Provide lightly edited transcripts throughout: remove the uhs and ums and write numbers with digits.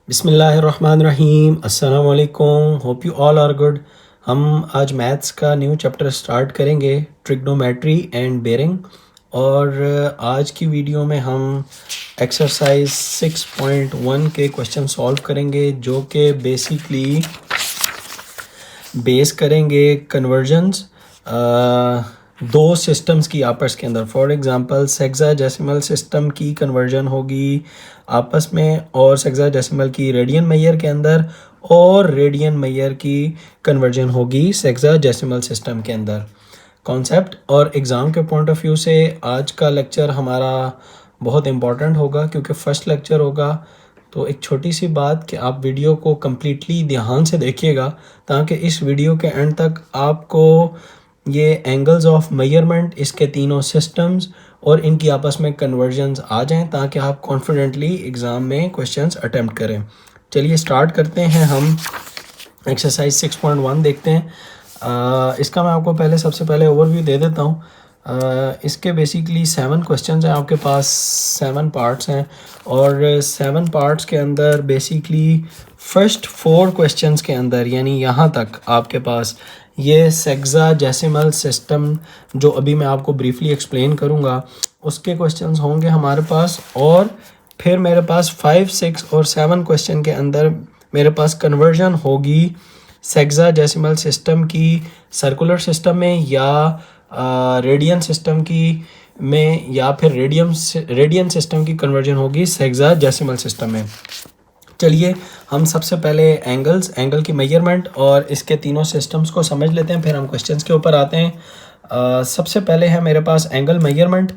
बिस्मिल्लाहिर्रहमानिर्रहीम अस्सलाम वालेकुम। Hope you all are good. हम आज मैथ्स का न्यू चैप्टर स्टार्ट करेंगे, ट्रिग्नोमेट्री एंड बेरिंग। और आज की वीडियो में हम एक्सरसाइज 6.1 के क्वेश्चन सॉल्व करेंगे, जो कि बेसिकली बेस करेंगे कन्वर्जन्स दो सिस्टम्स की आपस के अंदर। फॉर एग्जांपल सेक्साडेसिमल सिस्टम की कन्वर्जन होगी आपस में, और सेक्साडेसिमल की रेडियन मेयर के अंदर, और रेडियन मेयर की कन्वर्जन होगी सेक्साडेसिमल सिस्टम के अंदर। कॉन्सेप्ट और एग्ज़ाम के पॉइंट ऑफ व्यू से आज का लेक्चर हमारा बहुत इम्पॉर्टेंट होगा, क्योंकि फ़र्स्ट लेक्चर होगा। तो एक छोटी सी बात कि आप वीडियो को कम्प्लीटली ध्यान से देखिएगा, ताकि इस वीडियो के एंड तक आपको ये एंगल्स ऑफ मेजरमेंट, इसके तीनों सिस्टम्स और इनकी आपस में कन्वर्जन्स आ जाएं, ताकि आप कॉन्फिडेंटली एग्ज़ाम में क्वेश्चंस अटेम्प्ट करें। चलिए स्टार्ट करते हैं। हम एक्सरसाइज 6.1 देखते हैं। इसका मैं आपको सबसे पहले ओवरव्यू दे देता हूँ। इसके बेसिकली 7 क्वेश्चंस हैं आपके पास, 7 पार्ट्स हैं, और 7 पार्ट्स के अंदर बेसिकली फर्स्ट 4 क्वेश्चंस के अंदर, यानी यहाँ तक आपके पास ये सेक्साडेसिमल सिस्टम जो अभी मैं आपको ब्रीफली एक्सप्लेन करूँगा, उसके क्वेश्चंस होंगे हमारे पास। और फिर मेरे पास 5, 6 और 7 क्वेश्चन के अंदर मेरे पास कन्वर्जन होगी सेक्साडेसिमल सिस्टम की सर्कुलर सिस्टम में, या रेडियन सिस्टम की में, या फिर रेडियन सिस्टम की कन्वर्जन होगी सेक्साडेसिमल सिस्टम में। चलिए हम सबसे पहले एंगल की मेजरमेंट और इसके तीनों सिस्टम्स को समझ लेते हैं, फिर हम क्वेश्चंस के ऊपर आते हैं। सबसे पहले है मेरे पास एंगल मेजरमेंट।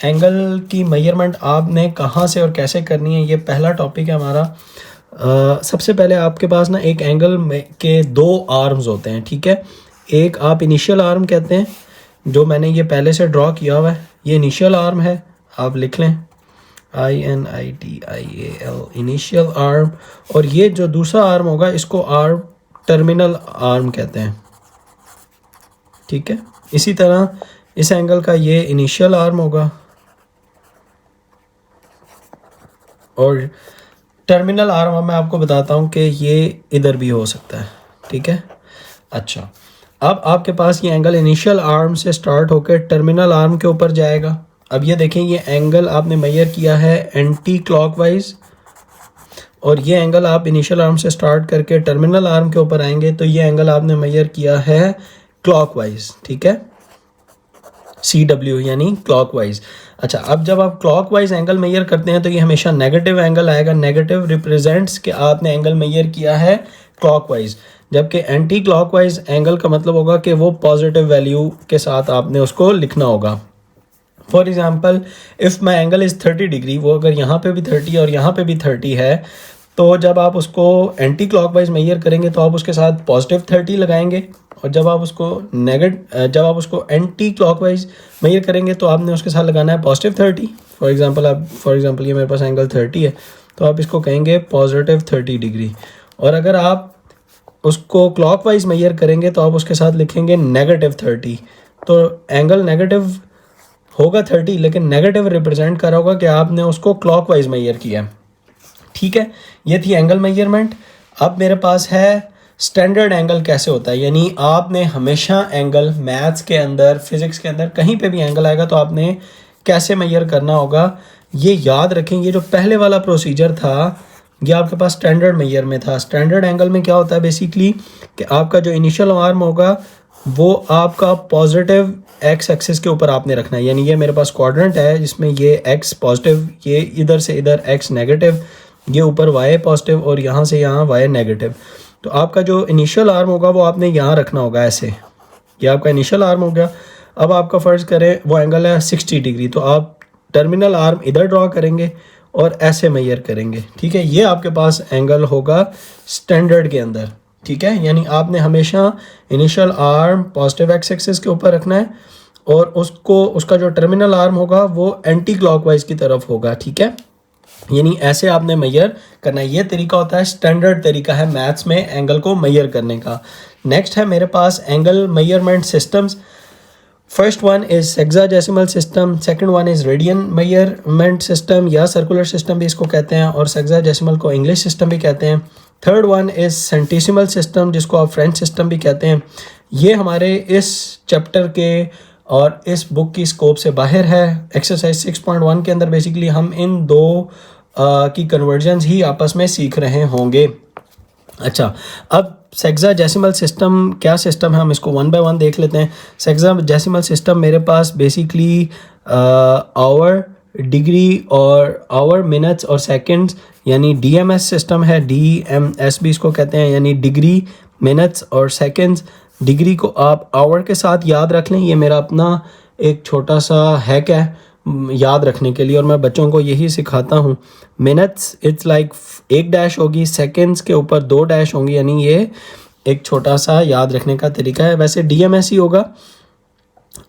एंगल की मेजरमेंट आपने कहाँ से और कैसे करनी है, ये पहला टॉपिक है हमारा। सबसे पहले आपके पास ना एक एंगल के 2 आर्म्स होते हैं, ठीक है। एक आप इनिशियल आर्म कहते हैं, जो मैंने ये पहले से ड्रॉ किया हुआ है, ये इनिशियल आर्म है, आप लिख लें INITIAL, इनिशियल आर्म। और ये जो दूसरा आर्म होगा, इसको आर्म टर्मिनल आर्म कहते हैं, ठीक है। इसी तरह इस एंगल का ये इनिशियल आर्म होगा, और टर्मिनल आर्म अब मैं आपको बताता हूँ कि ये इधर भी हो सकता है, ठीक है। अच्छा, अब आपके पास ये एंगल इनिशियल आर्म से स्टार्ट होकर टर्मिनल आर्म के ऊपर जाएगा। अब ये देखें, ये एंगल आपने मेजर किया है एंटी क्लॉकवाइज, और ये एंगल आप इनिशियल आर्म से स्टार्ट करके टर्मिनल आर्म के ऊपर आएंगे तो ये एंगल आपने मेजर किया है क्लॉकवाइज, ठीक है, CW यानी क्लॉकवाइज। अच्छा, अब जब आप क्लॉकवाइज एंगल मेजर करते हैं तो ये हमेशा नेगेटिव एंगल आएगा। नेगेटिव रिप्रेजेंट्स कि आपने एंगल मेजर किया है क्लॉकवाइज, जबकि एंटी क्लॉकवाइज एंगल का मतलब होगा कि वो पॉजिटिव वैल्यू के साथ आपने उसको लिखना होगा। For example, if my angle is 30 degree, वो अगर यहाँ पे भी 30 और यहाँ पे भी 30 है, तो जब आप उसको एंटी क्लॉकवाइज मेजर करेंगे तो आप उसके साथ पॉजिटिव 30 लगाएंगे, और जब आप उसको एंटी क्लॉकवाइज मेजर करेंगे तो आपने उसके साथ लगाना है पॉजिटिव 30। फॉर एग्जांपल ये मेरे पास एंगल 30 है, तो आप इसको कहेंगे पॉजिटिव 30 डिग्री। और अगर आप उसको क्लॉकवाइज मेजर करेंगे तो आप उसके साथ लिखेंगे नेगेटिव 30। तो एंगल नेगेटिव होगा 30, लेकिन नेगेटिव रिप्रेजेंट कर रहा होगा कि आपने उसको क्लॉकवाइज मेजर किया, ठीक है। ये थी एंगल मेजरमेंट। अब मेरे पास है स्टैंडर्ड एंगल कैसे होता है, यानी आपने हमेशा एंगल मैथ्स के अंदर, फिजिक्स के अंदर कहीं पे भी एंगल आएगा तो आपने कैसे मेजर करना होगा, ये याद रखें। ये जो पहले वाला प्रोसीजर था, ये आपके पास स्टैंडर्ड मेजर में था। स्टैंडर्ड एंगल में क्या होता है बेसिकली कि आपका जो इनिशियल आर्म होगा वो आपका पॉजिटिव एक्स एक्सिस के ऊपर आपने रखना है। यानी ये मेरे पास क्वाड्रेंट है जिसमें ये एक्स पॉजिटिव, ये इधर से इधर एक्स नेगेटिव, ये ऊपर वाई पॉजिटिव, और यहाँ से यहाँ वाई नेगेटिव। तो आपका जो इनिशियल आर्म होगा वो आपने यहाँ रखना होगा ऐसे। ये आपका इनिशियल आर्म हो गया। अब आपका फ़र्ज़ करें वो एंगल है 60 डिग्री, तो आप टर्मिनल आर्म इधर ड्रॉ करेंगे और ऐसे मेजर करेंगे, ठीक है। ये आपके पास एंगल होगा स्टैंडर्ड के अंदर, ठीक है। यानी आपने हमेशा initial arm positive x axis के ऊपर रखना है, और उसका जो टर्मिनल आर्म होगा वो एंटी क्लॉकवाइज की तरफ होगा, ठीक है। यानी ऐसे आपने मेजर करना है। ये तरीका होता है, स्टैंडर्ड तरीका है मैथ्स में एंगल को मेजर करने का। नेक्स्ट है मेरे पास angle measurement systems. First one is sexagesimal system, second one is radian measurement system या सर्कुलर सिस्टम भी इसको कहते हैं, और सेक्साडेसिमल को इंग्लिश सिस्टम भी कहते हैं। थर्ड वन इज सेंटीसिमल सिस्टम, जिसको आप फ्रेंच सिस्टम भी कहते हैं। ये हमारे इस चैप्टर के और इस बुक की स्कोप से बाहर है। एक्सरसाइज 6.1 के अंदर बेसिकली हम इन दो की कन्वर्जन्स ही आपस में सीख रहे होंगे। अच्छा, अब सेक्साडेसिमल सिस्टम क्या सिस्टम है, हम इसको वन बाय वन देख लेते हैं। सेक्साडेसिमल सिस्टम मेरे पास बेसिकली आवर, डिग्री और आवर, मिनट्स और सेकंड्स यानी डीएमएस सिस्टम है। डीएमएस भी इसको कहते हैं, यानी डिग्री, मिनट्स और सेकंड्स। डिग्री को आप आवर के साथ याद रख लें, ये मेरा अपना एक छोटा सा हैक है याद रखने के लिए, और मैं बच्चों को यही सिखाता हूँ। मिनट्स इट्स लाइक 1 डैश होगी, सेकंड्स के ऊपर 2 डैश होंगी, यानी ये एक छोटा सा याद रखने का तरीका है। वैसे डीएमएस ही होगा।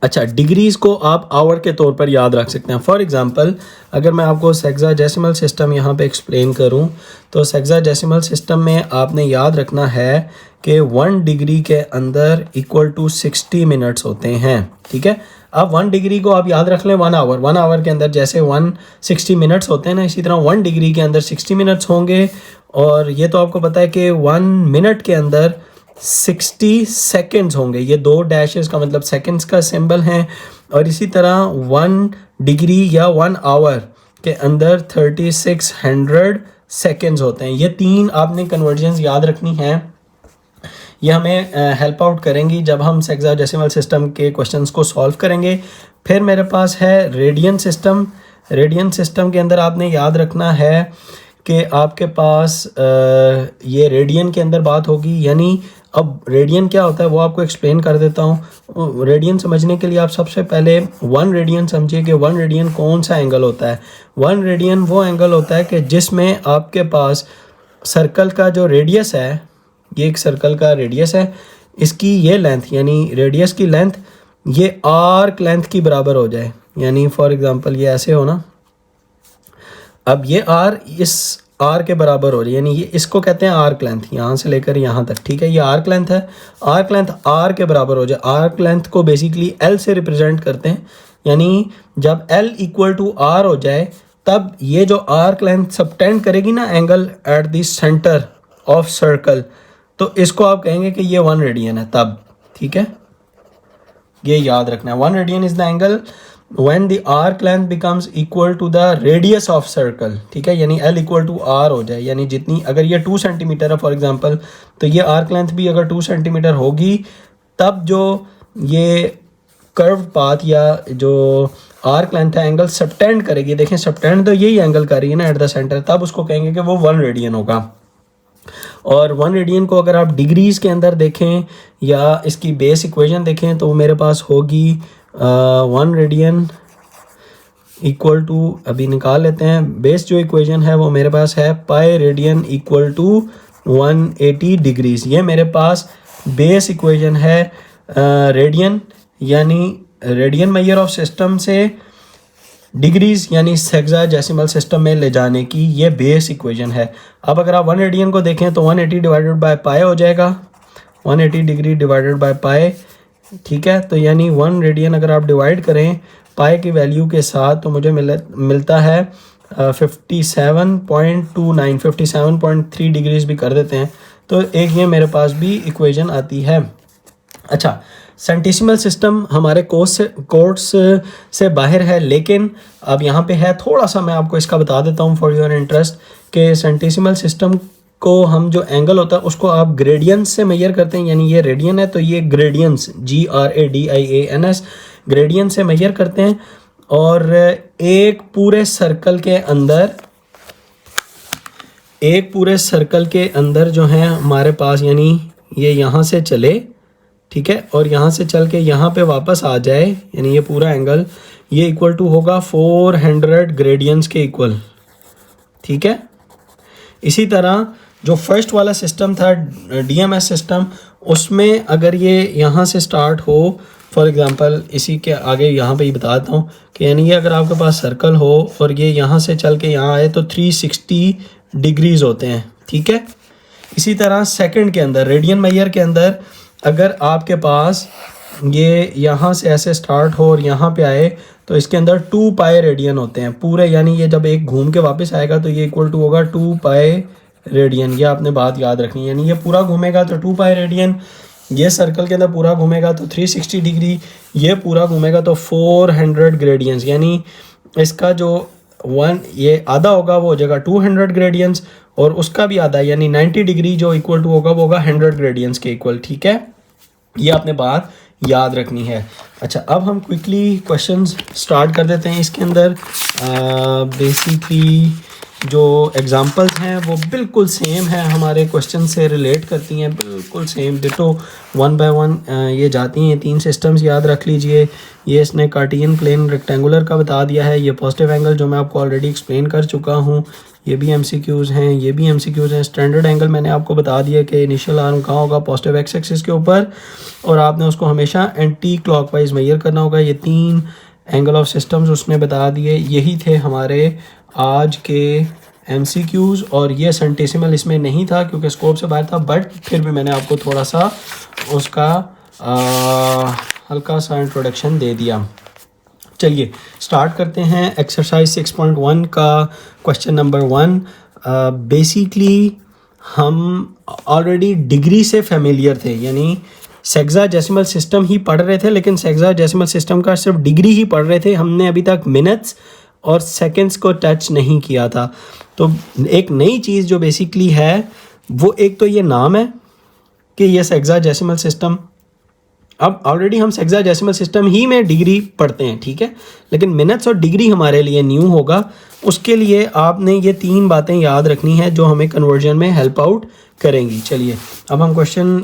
अच्छा, डिग्रीज को आप आवर के तौर पर याद रख सकते हैं। फॉर एग्जांपल, अगर मैं आपको सेक्साडेसिमल सिस्टम यहाँ पे एक्सप्लेन करूँ, तो सेक्साडेसिमल सिस्टम में आपने याद रखना है कि 1 डिग्री के अंदर इक्वल टू 60 मिनट्स होते हैं। ठीक है, अब 1 डिग्री को आप याद रख लें 1 आवर। 1 आवर के अंदर जैसे 160 मिनट्स होते हैं ना, इसी तरह 1 डिग्री के अंदर 60 मिनट्स होंगे। और ये तो आपको पता है कि 1 मिनट के अंदर 60 सेकेंड्स होंगे। ये 2 डैशेस का मतलब सेकेंड्स का सिंबल है। और इसी तरह 1 डिग्री या 1 आवर के अंदर 3600 सेकेंड्स होते हैं। ये 3 आपने कन्वर्जन्स याद रखनी है। ये हमें हेल्प आउट करेंगी जब हम सेक्साडेसिमल सिस्टम के क्वेश्चंस को सॉल्व करेंगे। फिर मेरे पास है रेडियन सिस्टम। रेडियन सिस्टम के अंदर आपने याद रखना है कि आपके पास ये रेडियन के अंदर बात होगी, यानी अब रेडियन क्या होता है वो आपको एक्सप्लेन कर देता हूँ। रेडियन समझने के लिए आप सबसे पहले 1 रेडियन समझिए कि 1 रेडियन कौन सा एंगल होता है। 1 रेडियन वो एंगल होता है कि जिसमें आपके पास सर्कल का जो रेडियस है, ये एक सर्कल का रेडियस है, इसकी ये लेंथ यानी रेडियस की लेंथ ये आर्क लेंथ की बराबर हो जाए। यानी फॉर एग्जांपल ये ऐसे हो ना, अब ये आर इस आर के बराबर हो जाए, यानी ये इसको कहते हैं आर्क लेंथ, यहाँ से लेकर यहाँ तक। ठीक है, ये आर्क लेंथ है। आर्क लेंथ आर के बराबर हो जाए। आर्क लेंथ को बेसिकली एल से रिप्रेजेंट करते हैं, यानी जब एल इक्वल टू आर हो जाए तब ये जो आर्क लेंथ सबटेंड करेगी ना angle at the centre of circle, तो इसको आप कहेंगे कि ये 1 रेडियन है तब। ठीक है, ये याद रखना है। 1 radian is the angle when the arc length becomes equal to the radius of circle। ठीक है, यानी L इक्वल टू R हो जाए, यानी जितनी, अगर ये 2 सेंटीमीटर है फॉर एग्जांपल, तो ये आर्क लेंथ भी अगर 2 सेंटीमीटर होगी तब जो ये कर्व पाथ या जो आर्क लेंथ है एंगल सबटेंड करेगी। देखें, सबटेंड तो यही एंगल कर रही है ना एट द सेंटर, तब उसको कहेंगे कि वो 1 रेडियन होगा। और 1 रेडियन को अगर आप डिग्रीज के अंदर देखें या इसकी बेस इक्वेशन देखें तो मेरे पास होगी 1 रेडियन इक्वल टू, अभी निकाल लेते हैं, बेस जो इक्वेशन है वो मेरे पास है pi radian equal to 180 degrees. ये मेरे पास बेस इक्वेशन है रेडियन यानी रेडियन मेजर ऑफ सिस्टम से डिग्रीज यानी सेक्साडेसिमल सिस्टम में ले जाने की ये बेस इक्वेशन है। अब अगर आप 1 रेडियन को देखें तो 180 डिवाइडेड बाय पाई हो जाएगा, 180 डिग्री डिवाइडेड बाय पाई। ठीक है, तो यानी 1 रेडियन अगर आप डिवाइड करें पाई की वैल्यू के साथ तो मुझे मिलता है 57.29, 57.3 डिग्रीज भी कर देते हैं, तो एक ये मेरे पास भी इक्वेशन आती है। अच्छा, सेंटीसिमल सिस्टम हमारे कोर्स से बाहर है, लेकिन अब यहाँ पे है, थोड़ा सा मैं आपको इसका बता देता हूँ फॉर योर इंटरेस्ट कि सेंटीसिमल सिस्टम को हम जो एंगल होता है उसको आप ग्रेडियंस से मेजर करते हैं। यानी ये रेडियन है तो ये ग्रेडियंस GRADIANS ग्रेडियंस से मेजर करते हैं। और एक पूरे सर्कल के अंदर जो है हमारे पास, यानी ये यहाँ से चले, ठीक है, और यहाँ से चल के यहाँ पे वापस आ जाए, यानी ये पूरा एंगल ये इक्वल टू होगा 400 ग्रेडियंस के इक्वल। ठीक है, इसी तरह जो फर्स्ट वाला सिस्टम था DMS सिस्टम, उसमें अगर ये यहाँ से स्टार्ट हो, फॉर एग्जांपल इसी के आगे यहाँ पे ही बताता हूँ कि यानी ये अगर आपके पास सर्कल हो और ये यहाँ से चल के यहाँ आए तो 360 डिग्रीज होते हैं। ठीक है, इसी तरह सेकंड के अंदर रेडियन मेजर के अंदर अगर आपके पास ये यहाँ से ऐसे स्टार्ट हो और यहाँ पे आए तो इसके अंदर 2 पाई रेडियन होते हैं पूरे, यानी ये जब एक घूम के वापस आएगा तो ये इक्वल टू होगा 2 पाई रेडियन। ये आपने बात याद रखनी है, यानी ये पूरा घूमेगा तो 2 पाई रेडियन, ये सर्कल के अंदर पूरा घूमेगा तो 360 डिग्री, ये पूरा घूमेगा तो 400 ग्रेडियंस, यानी इसका जो ये आधा होगा वो हो जाएगा 200 ग्रेडियंस, और उसका भी आधा यानी 90 डिग्री जो इक्वल टू होगा वो होगा 100 ग्रेडियंस के इक्वल। ठीक है, ये आपने बात याद रखनी है। अच्छा, अब हम क्विकली क्वेश्चंस स्टार्ट कर देते हैं। इसके अंदर बेसिकली जो एग्जांपल्स हैं वो बिल्कुल सेम है, हमारे क्वेश्चन से रिलेट करती हैं, बिल्कुल सेम डिटो 1 बाय 1 ये जाती हैं। 3 सिस्टम्स याद रख लीजिए। ये इसने कार्टियन प्लेन रेक्टेंगुलर का बता दिया है, ये पॉजिटिव एंगल जो मैं आपको ऑलरेडी एक्सप्लेन कर चुका हूँ, ये भी एमसीक्यूज़ हैं, ये भी एमसीक्यूज़ हैं। स्टैंडर्ड एंगल मैंने आपको बता दिया कि इनिशियल आर्म कहाँ होगा, पॉजिटिव एक्स एक्सिस के ऊपर, और आपने उसको हमेशा एंटी क्लॉकवाइज मेजर करना होगा। ये 3 एंगल ऑफ सिस्टम्स उसने बता दिए। यही थे हमारे आज के एमसीक्यूज़, और ये सेंटेसिमल इसमें नहीं था क्योंकि स्कोप से बाहर था, बट फिर भी मैंने आपको थोड़ा सा उसका हल्का सा इंट्रोडक्शन दे दिया। चलिए स्टार्ट करते हैं एक्सरसाइज 6.1 का क्वेश्चन नंबर 1। बेसिकली हम ऑलरेडी डिग्री से फेमिलियर थे, यानी सेक्साडेसिमल सिस्टम ही पढ़ रहे थे, लेकिन सेक्साडेसिमल सिस्टम का सिर्फ डिग्री ही पढ़ रहे थे, हमने अभी तक मिनट्स और सेकंड्स को टच नहीं किया था। तो एक नई चीज़ जो बेसिकली है वो एक तो ये नाम है कि ये सेक्साडेसिमल सिस्टम, अब ऑलरेडी हम सेक्साडेसिमल सिस्टम ही में डिग्री पढ़ते हैं, ठीक है, लेकिन मिनट्स और डिग्री हमारे लिए न्यू होगा। उसके लिए आपने ये 3 बातें याद रखनी है जो हमें कन्वर्जन में हेल्प आउट करेंगी। चलिए अब हम क्वेश्चन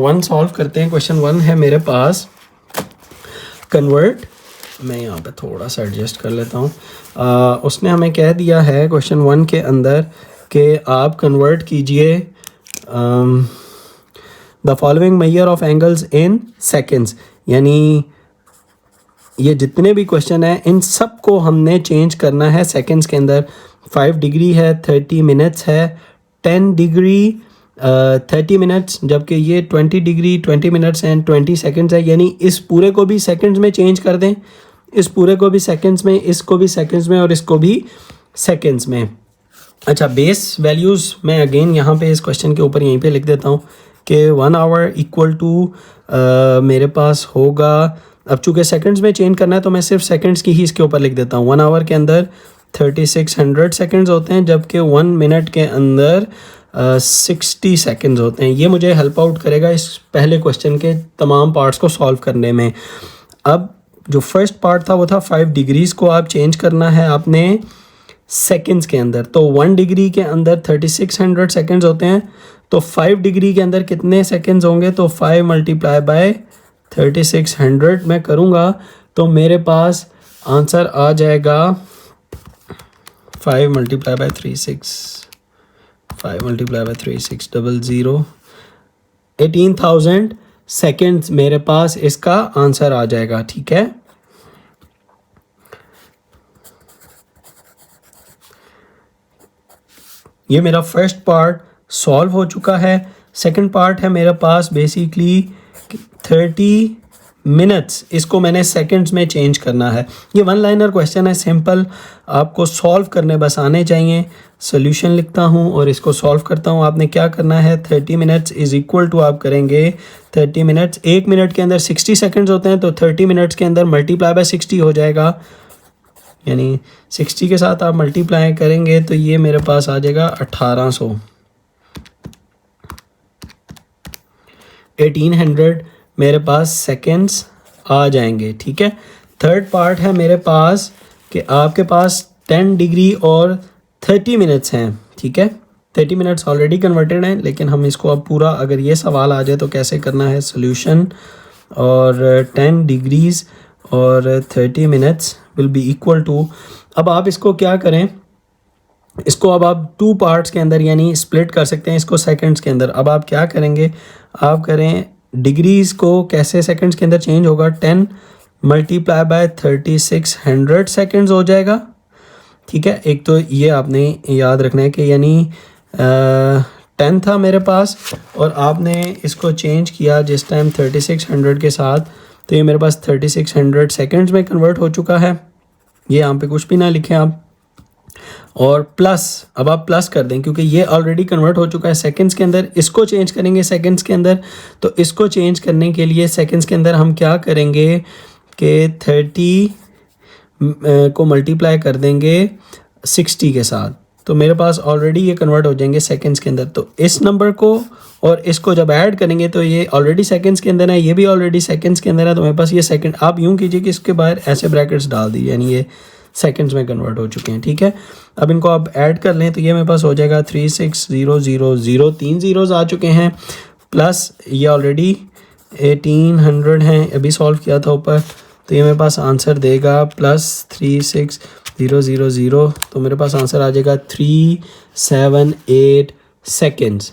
1 सॉल्व करते हैं। क्वेश्चन 1 है मेरे पास कन्वर्ट, मैं यहाँ पे थोड़ा सा एडजस्ट कर लेता हूँ। उसने हमें कह दिया है क्वेश्चन 1 के अंदर कि आप कन्वर्ट कीजिए the following measure of angles in seconds, यानी ये जितने भी क्वेश्चन हैं इन सब को हमने चेंज करना है सेकेंड्स के अंदर। 5 डिग्री है, 30 मिनट्स है, 10 डिग्री 30 मिनट्स, जबकि ये 20 डिग्री 20 मिनट्स एंड 20 सेकेंड्स है, यानी इस पूरे को भी सेकेंड्स में चेंज कर दें, इस पूरे को भी सेकेंड्स में, इसको भी सेकेंड्स में और इसको भी सेकेंड्स में। अच्छा, बेस वैल्यूज़ मैं अगेन यहाँ पे इस क्वेश्चन के ऊपर यहीं पे लिख देता हूँ कि 1 आवर इक्वल टू मेरे पास होगा, अब चूँकि सेकंड्स में चेंज करना है तो मैं सिर्फ सेकंड्स की ही इसके ऊपर लिख देता हूँ। 1 आवर के अंदर 3600 सेकंड्स होते हैं, जबकि 1 मिनट के अंदर 60 सेकंड्स होते हैं। ये मुझे हेल्प आउट करेगा इस पहले क्वेश्चन के तमाम पार्ट्स को सॉल्व करने में। अब जो फर्स्ट पार्ट था वो था 5 डिग्रीज़ को आप चेंज करना है आपने सेकंड्स के अंदर, तो 1 डिग्री के अंदर 3600 सेकंड्स होते हैं, तो 5 डिग्री के अंदर कितने सेकंड्स होंगे, तो 5 मल्टीप्लाई बाय 3600 मैं करूँगा तो मेरे पास आंसर आ जाएगा 5 मल्टीप्लाई बाय 3600 18,000 सेकंड्स मेरे पास इसका आंसर आ जाएगा। ठीक है, ये मेरा फर्स्ट पार्ट सॉल्व हो चुका है। सेकंड पार्ट है मेरे पास बेसिकली 30 मिनट्स, इसको मैंने सेकंड्स में चेंज करना है। ये 1 लाइनर क्वेश्चन है, सिंपल, आपको सॉल्व करने बस आने चाहिए। सोल्यूशन लिखता हूँ और इसको सॉल्व करता हूँ। आपने क्या करना है, 30 मिनट्स इज़ इक्वल टू आप करेंगे 30 मिनट्स, 1 मिनट के अंदर 60 सेकंड्स होते हैं, तो 30 मिनट्स के अंदर मल्टीप्लाई बाय 60 हो जाएगा, यानी 60 के साथ आप मल्टीप्लाई करेंगे तो ये मेरे पास आ जाएगा 1800 1800 मेरे पास सेकंड्स आ जाएंगे। ठीक है, थर्ड पार्ट है मेरे पास कि आपके पास 10 डिग्री और 30 मिनट्स हैं। ठीक है, 30 मिनट्स ऑलरेडी कन्वर्टेड हैं, लेकिन हम इसको अब पूरा, अगर ये सवाल आ जाए तो कैसे करना है सोल्यूशन, और 10 डिग्रीज और 30 minutes will be equal to, अब आप इसको क्या करें, इसको अब आप 2 पार्ट्स के अंदर यानी स्प्लिट कर सकते हैं इसको सेकंड्स के अंदर। अब आप क्या करेंगे, आप करें डिग्रीज़ को कैसे सेकंड्स के अंदर चेंज होगा, 10 मल्टीप्लाई बाय 3600 सेकंड्स हो जाएगा। ठीक है, एक तो ये आपने याद रखना है कि यानी 10 था मेरे पास और आपने इसको चेंज किया जिस टाइम 3600 के साथ तो ये मेरे पास 3600 सेकेंड्स में कन्वर्ट हो चुका है। ये यहाँ पे कुछ भी ना लिखें आप, और प्लस, अब आप प्लस कर दें क्योंकि ये ऑलरेडी कन्वर्ट हो चुका है सेकंड्स के अंदर। इसको चेंज करेंगे सेकंड्स के अंदर, तो इसको चेंज करने के लिए सेकंड्स के अंदर हम क्या करेंगे कि 30 को मल्टीप्लाई कर देंगे 60 के साथ, तो मेरे पास ऑलरेडी ये कन्वर्ट हो जाएंगे सेकंड्स के अंदर। तो इस नंबर को और इसको जब ऐड करेंगे तो ये ऑलरेडी सेकंड्स के अंदर है, ये भी ऑलरेडी सेकंड्स के अंदर है, तो मेरे पास ये सेकंड, आप यूँ कीजिए कि इसके बाहर ऐसे ब्रैकेट्स डाल दीजिए, यानी ये सेकंड्स में कन्वर्ट हो चुके हैं। ठीक है, अब इनको आप ऐड कर लें तो ये मेरे पास हो जाएगा 3600, 3 ज़ीरोज़ आ चुके हैं, प्लस ये ऑलरेडी 1800 हैं, अभी सॉल्व किया था ऊपर, तो ये मेरे पास आंसर देगा प्लस 36000, तो मेरे पास आंसर आ जाएगा 378 सेकेंड्स।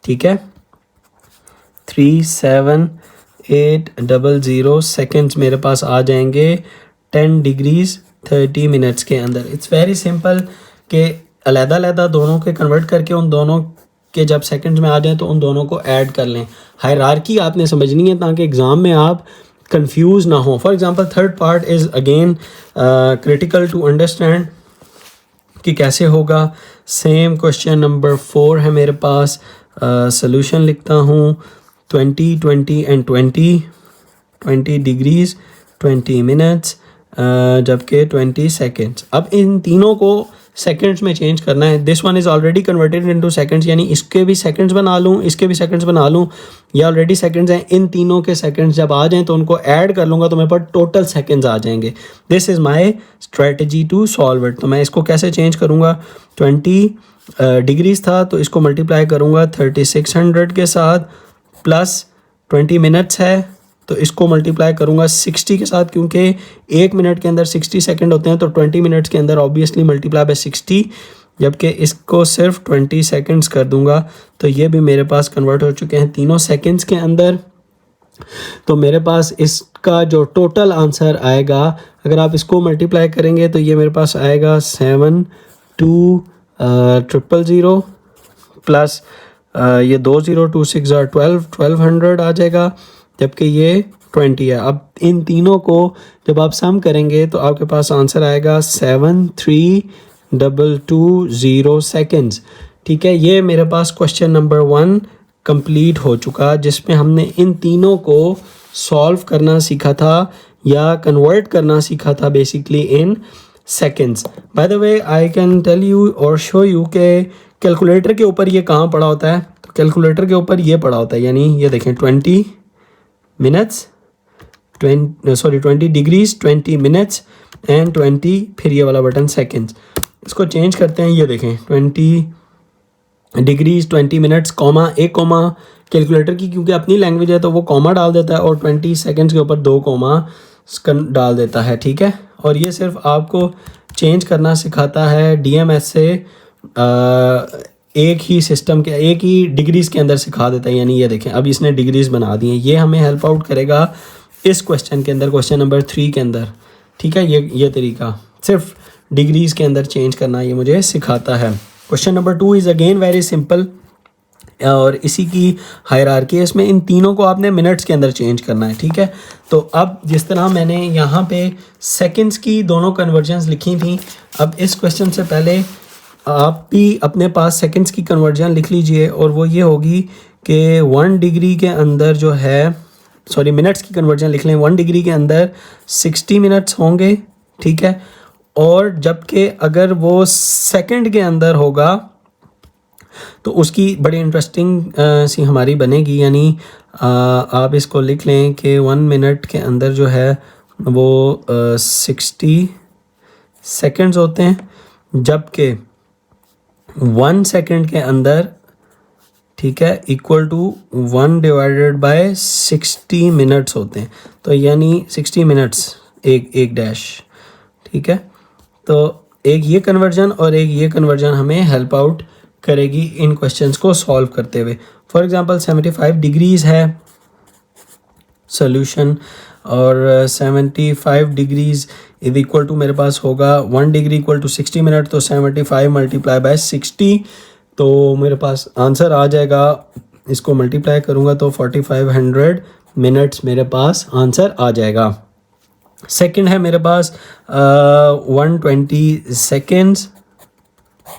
ठीक है, 37800 सेकेंड्स मेरे पास आ जाएंगे 10 डिग्रीज 30 मिनट्स के अंदर। इट्स वेरी सिंपल कि अलग-अलग दोनों के कन्वर्ट करके उन दोनों के जब सेकंड्स में आ जाए तो उन दोनों को ऐड कर लें। हायरार्की आपने समझनी है ताकि एग्ज़ाम में आप कंफ्यूज ना हो। For example third part is again critical to understand कि कैसे होगा। सेम क्वेश्चन नंबर 4 है मेरे पास, सॉल्यूशन लिखता हूँ 20, 20 एंड 20 डिग्रीज 20 मिनट्स जबकि 20 सेकेंड्स। अब इन तीनों को सेकंड्स में चेंज करना है। This one is already converted into seconds, यानी इसके भी सेकंड्स बना लूँ, इसके भी सेकंड्स बना लूँ, ये ऑलरेडी सेकंड्स हैं। इन तीनों के सेकंड्स जब आ जाएं तो उनको ऐड कर लूँगा तो मेरे पास टोटल सेकंड्स आ जाएंगे। This is my strategy to solve it. तो मैं इसको कैसे चेंज करूँगा, 20 डिग्रीज था तो इसको मल्टीप्लाई करूँगा 3600 के साथ, प्लस 20 मिनट्स है तो इसको मल्टीप्लाई करूँगा 60 के साथ, क्योंकि 1 मिनट के अंदर 60 सेकंड होते हैं, तो 20 मिनट्स के अंदर ऑब्वियसली मल्टीप्लाई बाय 60, जबकि इसको सिर्फ 20 सेकंड्स कर दूंगा तो ये भी मेरे पास कन्वर्ट हो चुके हैं तीनों सेकंड्स के अंदर। तो मेरे पास इसका जो टोटल आंसर आएगा, अगर आप इसको मल्टीप्लाई करेंगे तो ये मेरे पास आएगा 72000 प्लस ये 2026 1200 आ जाएगा, जबकि ये 20 है। अब इन तीनों को जब आप सम करेंगे तो आपके पास आंसर आएगा 73220 सेकेंड्स। ठीक है, ये मेरे पास क्वेश्चन नंबर 1 कंप्लीट हो चुका, जिसमें हमने इन तीनों को सॉल्व करना सीखा था या कन्वर्ट करना सीखा था basically in seconds. By the way I can tell you और शो यू के कैलकुलेटर के ऊपर ये कहाँ पड़ा होता है, तो कैलकुलेटर के ऊपर ये पड़ा होता है, यानी ये देखें 20 मिनट्स 20 डिग्रीज 20 मिनट्स एंड 20 फिर ये वाला बटन सेकेंड्स। इसको चेंज करते हैं, ये देखें 20 डिग्रीज 20 मिनट्स कॉमा, एक कॉमा कैलकुलेटर की क्योंकि अपनी लैंग्वेज है तो वो कॉमा डाल देता है, और 20 सेकेंड्स के ऊपर 2 कॉमा डाल देता है। ठीक है, और ये सिर्फ आपको चेंज करना सिखाता है DMS से, एक ही सिस्टम के एक ही डिग्रीज के अंदर सिखा देता है। यानी ये देखें अब इसने डिग्रीज बना दी हैं, ये हमें हेल्प आउट करेगा इस क्वेश्चन के अंदर, क्वेश्चन नंबर 3 के अंदर। ठीक है, ये तरीका सिर्फ डिग्रीज के अंदर चेंज करना ये मुझे सिखाता है। Question number 2 is again very simple और इसी की हायरार्की है। इसमें इन तीनों को आपने मिनट्स के अंदर चेंज करना है। ठीक है, तो अब जिस तरह मैंने यहाँ पे सेकंड्स की दोनों कन्वर्जन्स लिखी थी, अब इस क्वेश्चन से पहले आप भी अपने पास सेकंड्स की कन्वर्जन लिख लीजिए, और वो ये होगी कि 1 डिग्री के अंदर जो है, सॉरी मिनट्स की कन्वर्जन लिख लें, 1 डिग्री के अंदर 60 मिनट्स होंगे। ठीक है, और जबकि अगर वो सेकंड के अंदर होगा तो उसकी बड़ी इंटरेस्टिंग सी हमारी बनेगी। यानी आप इसको लिख लें कि 1 मिनट के अंदर जो है वो 60 सेकंड्स होते हैं, जबकि 1 सेकंड के अंदर, ठीक है, equal to 1 divided by 60 minutes होते हैं। तो यानी 60 मिनट्स एक डैश। ठीक है, तो एक ये कन्वर्जन और एक ये कन्वर्जन हमें हेल्प आउट करेगी इन क्वेश्चंस को सॉल्व करते हुए। फॉर एग्जांपल 75 डिग्रीज है सॉल्यूशन, और 75 डिग्रीज इज इक्वल टू मेरे पास होगा 1 डिग्री इक्वल टू 60 मिनट, तो 75 मल्टीप्लाई बाय 60, तो मेरे पास आंसर आ जाएगा। इसको मल्टीप्लाई करूँगा तो 4500 मिनट्स मेरे पास आंसर आ जाएगा। सेकंड है मेरे पास 120 सेकेंड्स,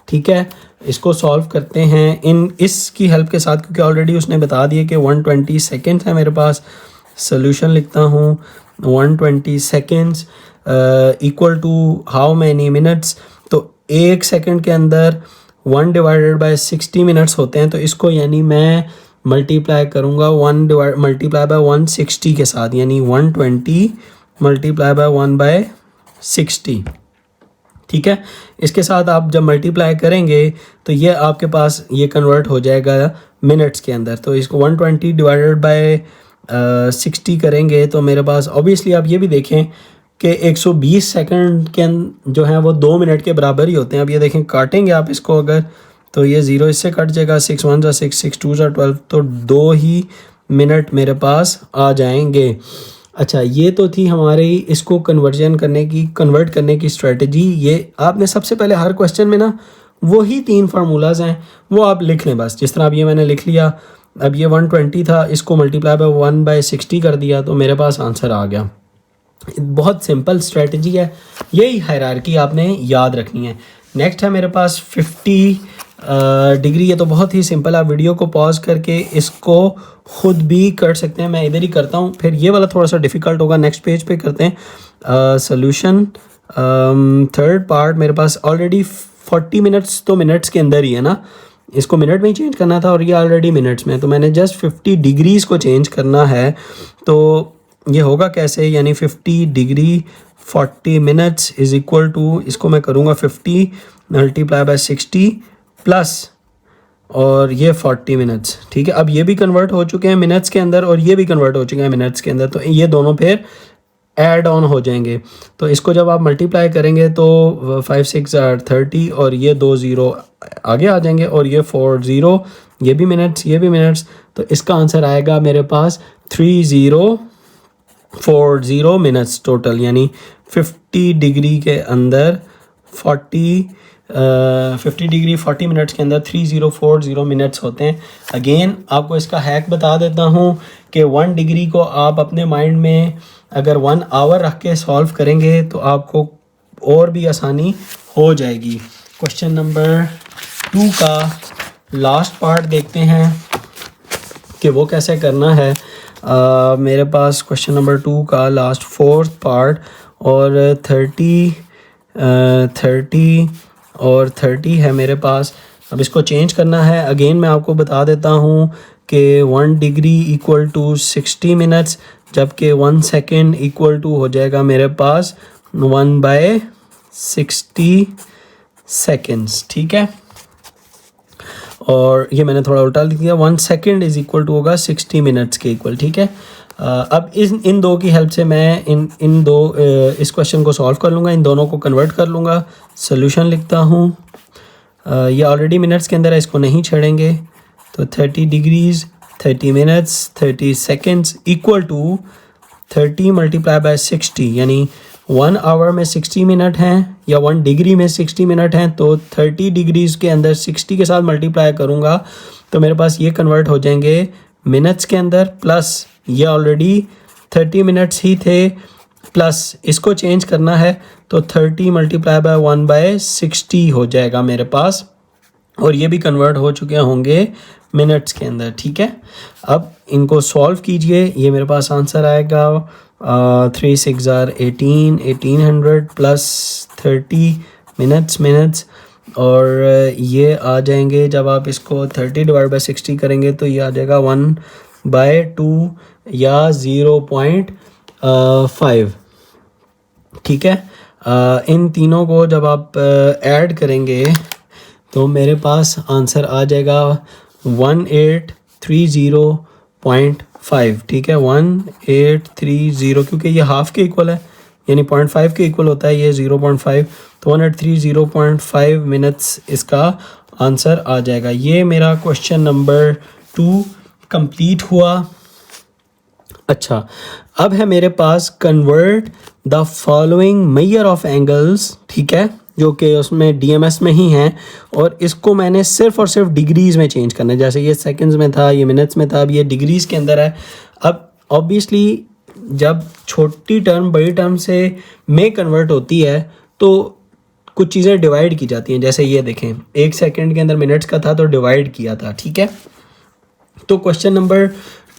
ठीक है। इसको सॉल्व करते हैं इसकी हेल्प के साथ, क्योंकि ऑलरेडी उसने बता दिया कि 120 सेकेंड्स है मेरे पास। सोल्यूशन लिखता हूँ 120 seconds equal to how many minutes. तो 1 सेकेंड के अंदर 1 डिवाइडेड बाय 60 मिनट्स होते हैं, तो इसको यानी मैं मल्टीप्लाई करूँगा 1 मल्टीप्लाई बाय 160 के साथ, यानी 120 मल्टीप्लाई बाय 1/60, ठीक है। इसके साथ आप जब मल्टीप्लाई करेंगे तो ये आपके पास ये कन्वर्ट हो जाएगा मिनट्स के अंदर। तो इसको 120 डिवाइडेड बाय 60 करेंगे तो मेरे पास ऑब्वियसली आप ये भी देखें कि 120 सेकंड के जो हैं वो 2 मिनट के बराबर ही होते हैं। अब ये देखें, काटेंगे आप इसको अगर, तो ये 0 इससे कट जाएगा, 6 1 6 6 2 12, तो 2 ही मिनट मेरे पास आ जाएंगे। अच्छा, ये तो थी हमारी इसको कन्वर्ट करने की स्ट्रेटजी। ये आपने सबसे पहले हर क्वेश्चन में ना वही 3 फार्मूलाज हैं, वो आप लिख लें बस। जिस तरह अब ये मैंने लिख लिया, अब ये 120 था, इसको मल्टीप्लाई बाय 1/60 कर दिया तो मेरे पास आंसर आ गया। बहुत सिंपल स्ट्रेटजी है, यही हायरार्की आपने याद रखनी है। नेक्स्ट है मेरे पास 50 डिग्री। ये तो बहुत ही सिंपल, आप वीडियो को पॉज करके इसको खुद भी कर सकते हैं। मैं इधर ही करता हूँ, फिर ये वाला थोड़ा सा डिफ़िकल्ट होगा, नेक्स्ट पेज पे करते हैं। सोल्यूशन थर्ड पार्ट मेरे पास ऑलरेडी 40 मिनट्स तो मिनट्स के अंदर ही है ना, इसको मिनट में ही चेंज करना था और ये ऑलरेडी मिनट्स में, तो मैंने जस्ट 50 डिग्रीज़ को चेंज करना है। तो ये होगा कैसे, यानी 50 degree 40 minutes is equal to, इसको मैं करूँगा 50 मल्टीप्लाई बाय 60 प्लस और ये 40 मिनट्स, ठीक है। अब ये भी कन्वर्ट हो चुके हैं मिनट्स के अंदर और ये भी कन्वर्ट हो चुके हैं मिनट्स के अंदर, तो ये दोनों फिर ऐड ऑन हो जाएंगे। तो इसको जब आप मल्टीप्लाई करेंगे तो 5 6 30 और ये 2 0 आगे आ जाएंगे और ये 4 0, ये भी मिनट्स ये भी मिनट्स, तो इसका आंसर आएगा मेरे पास 3040 मिनट्स टोटल, यानी 50 डिग्री के अंदर 50 डिग्री 40 मिनट्स के अंदर 3040 मिनट्स होते हैं। अगेन आपको इसका हैक बता देता हूँ कि 1 डिग्री को आप अपने माइंड में अगर 1 आवर रख के सॉल्व करेंगे तो आपको और भी आसानी हो जाएगी। क्वेश्चन नंबर 2 का लास्ट पार्ट देखते हैं कि वो कैसे करना है। मेरे पास क्वेश्चन नंबर 2 का लास्ट 4th पार्ट और 30 और 30 है मेरे पास। अब इसको चेंज करना है। अगेन मैं आपको बता देता हूँ कि 1 डिग्री इक्वल टू 60 मिनट्स, जबकि 1 सेकेंड इक्वल टू हो जाएगा मेरे पास 1/60 सेकेंड्स, ठीक है। और ये मैंने थोड़ा उल्टा लिख दिया, 1 सेकेंड इज इक्वल टू होगा 60 मिनट्स के इक्वल, ठीक है। अब इन दो की हेल्प से मैं इन दो इस क्वेश्चन को सॉल्व कर लूँगा, इन दोनों को कन्वर्ट कर लूँगा। सोल्यूशन लिखता हूँ, ये ऑलरेडी मिनट्स के अंदर है, इसको नहीं छेड़ेंगे। तो 30 degrees 30 minutes 30 seconds equal to 30 multiply by 60, यानी 1 आवर में 60 मिनट हैं या 1 डिग्री में 60 मिनट हैं, तो 30 डिग्रीज़ के अंदर 60 के साथ मल्टीप्लाई करूँगा तो मेरे पास ये कन्वर्ट हो जाएंगे मिनट्स के अंदर, प्लस ये ऑलरेडी 30 मिनट्स ही थे, प्लस इसको चेंज करना है तो 30 मल्टीप्लाई बाय 1/60 हो जाएगा मेरे पास, और ये भी कन्वर्ट हो चुके होंगे मिनट्स के अंदर, ठीक है। अब इनको सॉल्व कीजिए, ये मेरे पास आंसर आएगा 3 6 18 1800 प्लस 30 मिनट्स और ये आ जाएंगे, जब आप इसको 30 डिवाइड बाय 60 करेंगे तो ये आ जाएगा 1/2 या 0.5, ठीक है। इन तीनों को जब आप ऐड करेंगे तो मेरे पास आंसर आ जाएगा 1830.5, ठीक है। 1830, क्योंकि ये हाफ के इक्वल है यानी 0.5 के इक्वल होता है ये 0.5, तो 1830.5 मिनट्स इसका आंसर आ जाएगा। ये मेरा क्वेश्चन नंबर 2 कंप्लीट हुआ। अच्छा, अब है मेरे पास convert the following measure of angles, ठीक है, जो कि उसमें डीएमएस में ही हैं, और इसको मैंने सिर्फ और सिर्फ डिग्रीज़ में चेंज करना है। जैसे ये सेकंड्स में था, ये मिनट्स में था, अब ये डिग्रीज़ के अंदर है। अब ऑब्वियसली जब छोटी टर्म बड़ी टर्म से में कन्वर्ट होती है तो कुछ चीज़ें डिवाइड की जाती हैं। जैसे ये देखें, 1 सेकंड के अंदर मिनट्स का था तो डिवाइड किया था, ठीक है। तो क्वेश्चन नंबर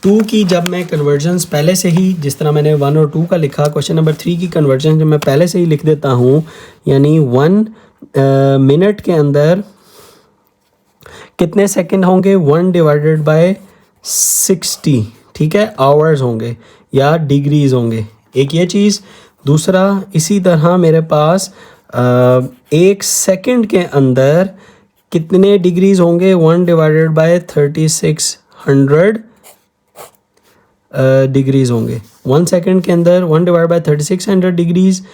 2 की जब मैं कन्वर्जन्स पहले से ही, जिस तरह मैंने 1 और 2 का लिखा, क्वेश्चन नंबर 3 की कन्वर्जन जब मैं पहले से ही लिख देता हूँ, यानी 1 मिनट के अंदर कितने सेकंड होंगे, 1 डिवाइडेड बाय 60, ठीक है, आवर्स होंगे या डिग्रीज होंगे, एक ये चीज़। दूसरा, इसी तरह मेरे पास 1 सेकंड के अंदर कितने डिग्रीज होंगे, 1 डिवाइडेड बाय 3600 डिग्रीज होंगे। 1 सेकंड के अंदर 1 डिवाइड बाय 3600 डिग्रीज।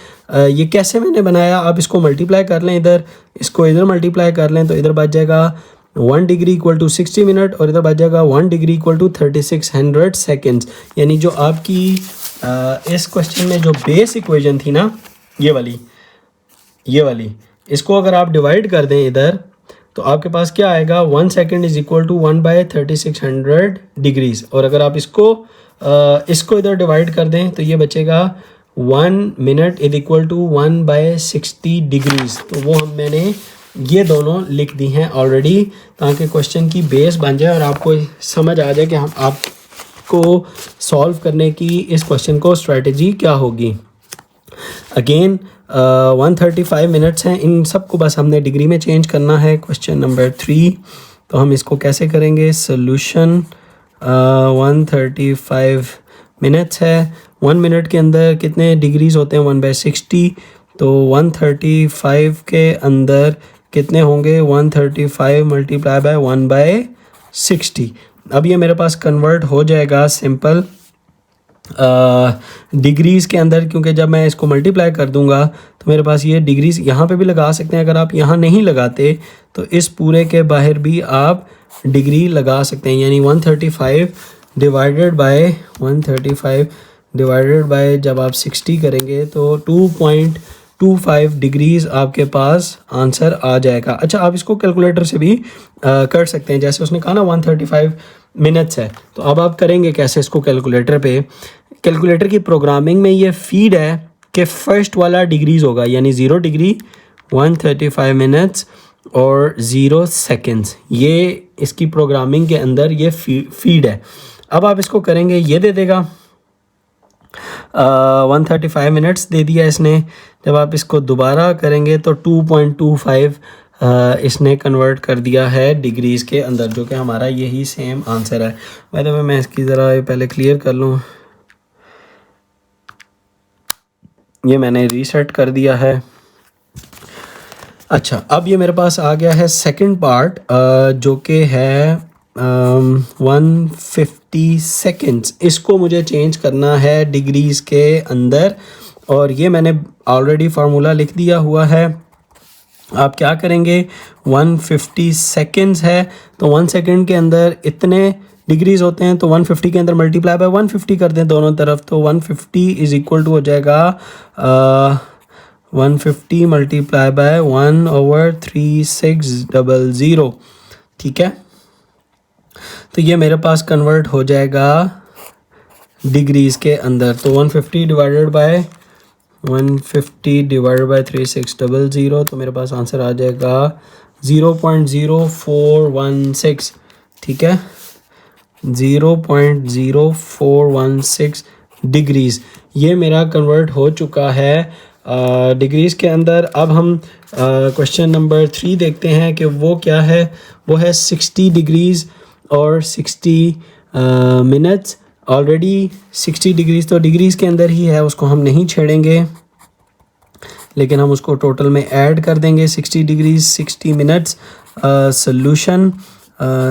ये कैसे मैंने बनाया, आप इसको मल्टीप्लाई कर लें, इधर इसको इधर मल्टीप्लाई कर लें तो इधर बच जाएगा 1 डिग्री इक्वल टू 60 मिनट और इधर बच जाएगा 1 डिग्री इक्वल टू 3600 सेकेंड्स। यानी जो आपकी इस क्वेश्चन में जो बेस इक्वेशन थी ना, ये वाली, इसको अगर आप डिवाइड कर दें इधर तो आपके पास क्या आएगा, 1 second is equal to 1 by 3600 degrees. और अगर आप इसको इधर डिवाइड कर दें तो ये बचेगा 1 minute is equal to 1 by 60 degrees. तो वो मैंने ये दोनों लिख दी हैं ऑलरेडी, ताकि क्वेश्चन की बेस बन जाए और आपको समझ आ जाए कि हम आपको सॉल्व करने की इस क्वेश्चन को स्ट्रेटजी क्या होगी। अगेन 135 मिनट्स हैं, इन सबको बस हमने डिग्री में चेंज करना है। क्वेश्चन नंबर 3, तो हम इसको कैसे करेंगे, सोल्यूशन 135 मिनट्स है, 1 मिनट के अंदर कितने डिग्रीज होते हैं, 1 बाय 60, तो 135 के अंदर कितने होंगे, 135 मल्टीप्लाई बाय 1 बाय 60। अब ये मेरे पास कन्वर्ट हो जाएगा सिंपल डिग्रीज़ के अंदर, क्योंकि जब मैं इसको मल्टीप्लाई कर दूंगा तो मेरे पास ये डिग्रीज़ यहाँ पे भी लगा सकते हैं। अगर आप यहाँ नहीं लगाते तो इस पूरे के बाहर भी आप डिग्री लगा सकते हैं, यानी 135 डिवाइडेड बाय जब आप 60 करेंगे तो 2.25 डिग्रीज़ आपके पास आंसर आ जाएगा। अच्छा, आप इसको कैलकुलेटर से भी कर सकते हैं, जैसे उसने कहा ना 135 मिनट्स है, तो अब आप करेंगे कैसे इसको कैलकुलेटर पे। कैलकुलेटर की प्रोग्रामिंग में ये फीड है कि फर्स्ट वाला डिग्रीज होगा, यानी 0 डिग्री 135 मिनट्स और 0 सेकेंड्स, ये इसकी प्रोग्रामिंग के अंदर ये फीड है। अब आप इसको करेंगे, ये दे देगा 135 मिनट्स दे दिया इसने। जब आप इसको दोबारा करेंगे तो 2.25 इसने कन्वर्ट कर दिया है डिग्रीज़ के अंदर, जो कि हमारा यही सेम आंसर है। बाय द वे मैं इसकी ज़रा पहले क्लियर कर लूँ, ये मैंने रीसेट कर दिया है। अच्छा, अब ये मेरे पास आ गया है सेकंड पार्ट, जो कि है 150 सेकेंड्स। इसको मुझे चेंज करना है डिग्रीज़ के अंदर, और ये मैंने ऑलरेडी फार्मूला लिख दिया हुआ है। आप क्या करेंगे, 150 सेकेंड्स है तो 1 सेकेंड के अंदर इतने डिग्रीज होते हैं, तो 150 के अंदर मल्टीप्लाई बाय 150 कर दें दोनों तरफ, तो 150 इज इक्वल टू हो जाएगा 150 मल्टीप्लाई बाय 1/3600, ठीक है। तो ये मेरे पास कन्वर्ट हो जाएगा डिग्रीज के अंदर, तो 150 डिवाइडेड बाय 3600, तो मेरे पास आंसर आ जाएगा 0.0416, ठीक है, 0.0416 डिग्रीज़ ये मेरा कन्वर्ट हो चुका है डिग्रीज़ के अंदर। अब हम क्वेश्चन नंबर 3 देखते हैं कि वो क्या है। वो है 60 डिग्रीज़ और 60 मिनट्स। ऑलरेडी 60 डिग्रीज़ तो डिग्रीज़ के अंदर ही है, उसको हम नहीं छेड़ेंगे, लेकिन हम उसको टोटल में ऐड कर देंगे। 60 डिग्रीज़ 60 मिनट्स, सोल्यूशन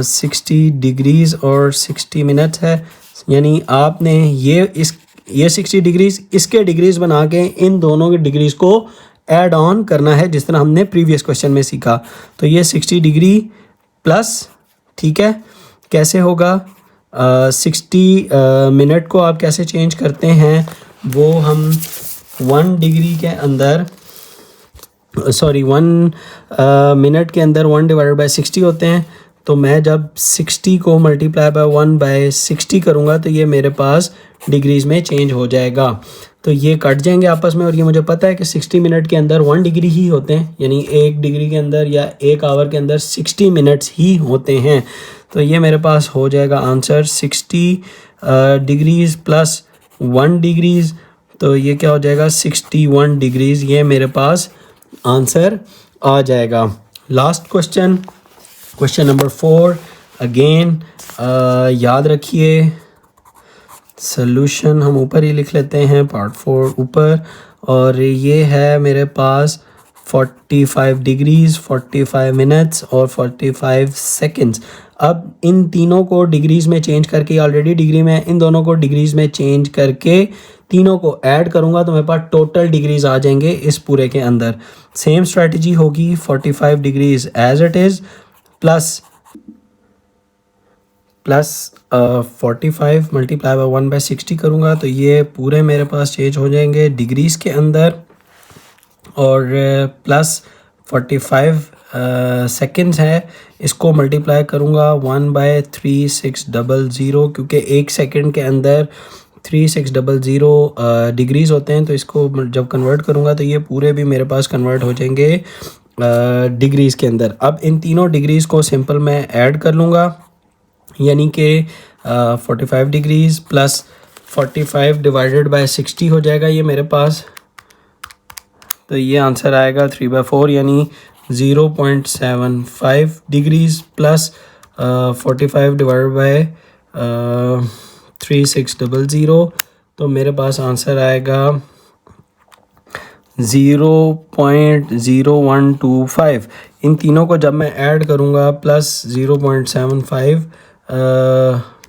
60 डिग्रीज़ और 60 मिनट्स है, यानी आपने ये 60 डिग्रीज़ इसके डिग्रीज़ बना के इन दोनों के डिग्रीज़ को ऐड ऑन करना है, जिस तरह हमने प्रीवियस क्वेश्चन में सीखा। तो ये 60 डिग्री प्लस, ठीक है, कैसे होगा 60 मिनट को आप कैसे चेंज करते हैं, वो हम 1 डिग्री के अंदर 1 मिनट के अंदर 1 डिवाइडेड बाय 60 होते हैं, तो मैं जब 60 को मल्टीप्लाई बाय 1/60 करूँगा तो ये मेरे पास डिग्रीज़ में चेंज हो जाएगा। तो ये कट जाएंगे आपस में, और ये मुझे पता है कि 60 मिनट के अंदर 1 डिग्री ही होते हैं, यानी 1 डिग्री के अंदर या 1 आवर के अंदर 60 मिनट्स ही होते हैं। तो ये मेरे पास हो जाएगा आंसर 60 डिग्रीज़ प्लस 1 डिग्रीज़, तो ये क्या हो जाएगा 61 डिग्रीज़, ये मेरे पास आंसर आ जाएगा। Last question, question number 4 again याद रखिए, सोल्यूशन हम ऊपर ही लिख लेते हैं, पार्ट 4 ऊपर, और ये है मेरे पास 45 डिग्रीज़, 45 मिनट्स और 45 सेकंड्स। अब इन तीनों को डिग्रीज़ में चेंज करके, ऑलरेडी डिग्री में, इन दोनों को डिग्रीज़ में चेंज करके तीनों को ऐड करूँगा तो मेरे पास टोटल डिग्रीज़ आ जाएंगे इस पूरे के अंदर। सेम स्ट्रेटजी होगी, 45 degrees as it is plus 45 multiply by 1/60 करूँगा तो ये पूरे मेरे पास चेंज हो जाएंगे डिग्रीज़ के अंदर, और प्लस 45 सेकंड्स है, इसको मल्टीप्लाई करूँगा 1/3600, क्योंकि 1 सेकंड के अंदर 3600 डिग्रीज़ होते हैं, तो इसको जब कन्वर्ट करूँगा तो ये पूरे भी मेरे पास कन्वर्ट हो जाएंगे डिग्रीज़ के अंदर। अब इन तीनों डिग्रीज़ को सिंपल मैं ऐड कर लूँगा, यानी कि 45 डिग्रीज़ प्लस 45 डिवाइडेड बाय 60 हो जाएगा ये मेरे पास, तो ये आंसर आएगा 3/4, यानी 0.75 डिग्रीज़ प्लस 45 डिवाइडेड बाय 3600, तो मेरे पास आंसर आएगा 0.0125। इन तीनों को जब मैं ऐड करूँगा प्लस 0.75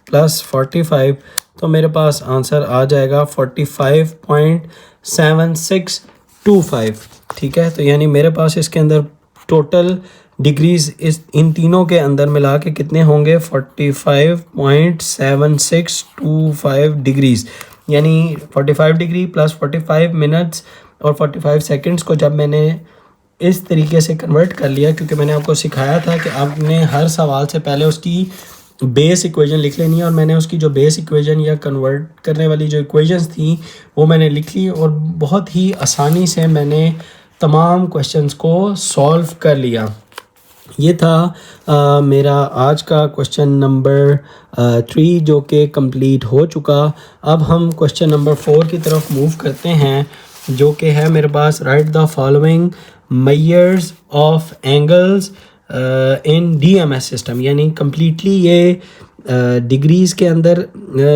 प्लस 45, तो मेरे पास आंसर आ जाएगा 45.7625। ठीक है, तो यानी मेरे पास इसके अंदर टोटल डिग्रीज़ इन तीनों के अंदर मिला के कितने होंगे 45.7625 डिग्रीज़, यानी 45 डिग्री प्लस 45 मिनट्स और 45 सेकंड्स को जब मैंने इस तरीके से कन्वर्ट कर लिया, क्योंकि मैंने आपको सिखाया था कि आपने हर सवाल से पहले उसकी बेस इक्वेशन लिख लेनी है, और मैंने उसकी जो बेस इक्वेशन या कन्वर्ट करने वाली जो इक्वेशंस थी वो मैंने लिख ली, और बहुत ही आसानी से मैंने तमाम क्वेश्चंस को सॉल्व कर लिया। ये था मेरा आज का क्वेश्चन नंबर 3 जो कि कंप्लीट हो चुका। अब हम क्वेश्चन नंबर 4 की तरफ मूव करते हैं, जो कि है मेरे पास write the following measures of angles in DMS system, यानी कम्प्लीटली ये डिग्रीज़ के अंदर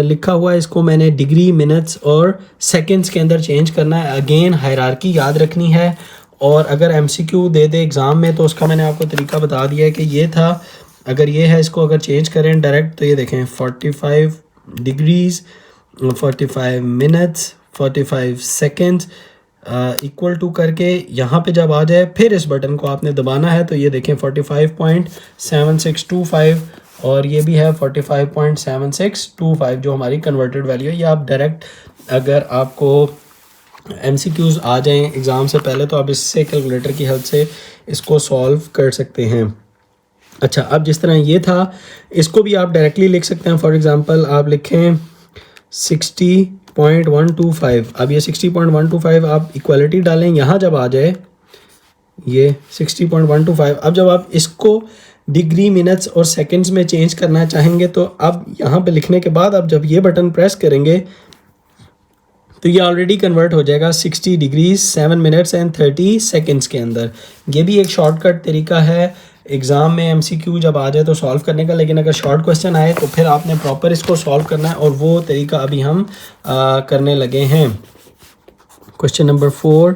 लिखा हुआ है, इसको मैंने डिग्री मिनट्स और सेकंड्स के अंदर चेंज करना है। अगेन हायरार्की याद रखनी है, और अगर MCQ दे दे एग्ज़ाम में तो उसका मैंने आपको तरीका बता दिया है कि ये था, अगर ये है इसको अगर चेंज करें डायरेक्ट तो ये देखें 45 degrees, 45 minutes, 45 seconds equal to करके यहाँ पे जब आ जाए फिर इस बटन को आपने दबाना है, तो ये देखें 45.7625 और ये भी है 45.7625 जो हमारी कन्वर्टेड वैल्यू है। ये आप डायरेक्ट अगर आपको MCQs आ जाएं एग्ज़ाम से पहले तो आप इससे कैलकुलेटर की हेल्प से इसको सॉल्व कर सकते हैं। अच्छा, अब जिस तरह ये था इसको भी आप डायरेक्टली लिख सकते हैं। फॉर एग्ज़ाम्पल आप लिखें 60.125। अब ये 60.125 आप इक्वालिटी डालें, यहाँ जब आ जाए ये 60.125, अब जब आप इसको डिग्री मिनट्स और सेकंड्स में चेंज करना चाहेंगे तो अब यहाँ पे लिखने के बाद आप जब ये बटन प्रेस करेंगे तो ये ऑलरेडी कन्वर्ट हो जाएगा 60 डिग्रीज 7 मिनट्स एंड 30 सेकंड्स के अंदर। ये भी एक शॉर्टकट तरीका है एग्ज़ाम में MCQ जब आ जाए तो सॉल्व करने का, लेकिन अगर शॉर्ट क्वेश्चन आए तो फिर आपने प्रॉपर इसको सॉल्व करना है और वो तरीका अभी हम करने लगे हैं। Question number 4,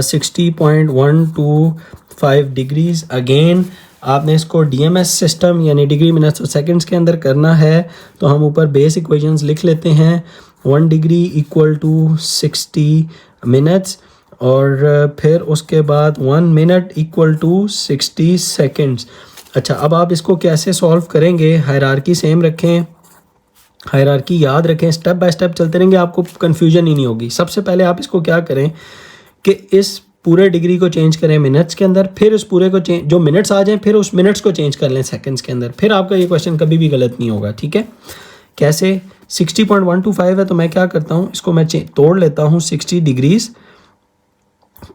60.125 degrees. अगेन आपने इसको DMS सिस्टम यानी डिग्री मिनट्स और सेकंड्स के अंदर करना है, तो हम ऊपर बेस इक्वेशंस लिख लेते हैं। 1 डिग्री इक्वल टू 60 मिनट्स और फिर उसके बाद 1 मिनट इक्वल टू 60 सेकंड्स। अच्छा, अब आप इसको कैसे सॉल्व करेंगे? हायरार्की सेम रखें, हायरार्की याद रखें, स्टेप बाय स्टेप चलते रहेंगे, आपको कन्फ्यूजन ही नहीं होगी। सबसे पहले आप इसको क्या करें कि इस पूरे डिग्री को चेंज करें मिनट्स के अंदर, फिर उस पूरे को चेंज, जो मिनट्स आ जाएं फिर उस मिनट्स को चेंज कर लें सेकंड्स के अंदर, फिर आपका ये क्वेश्चन कभी भी गलत नहीं होगा, ठीक है। कैसे? 60.125 है तो मैं क्या करता हूँ, इसको मैं तोड़ लेता हूँ 60 डिग्रीज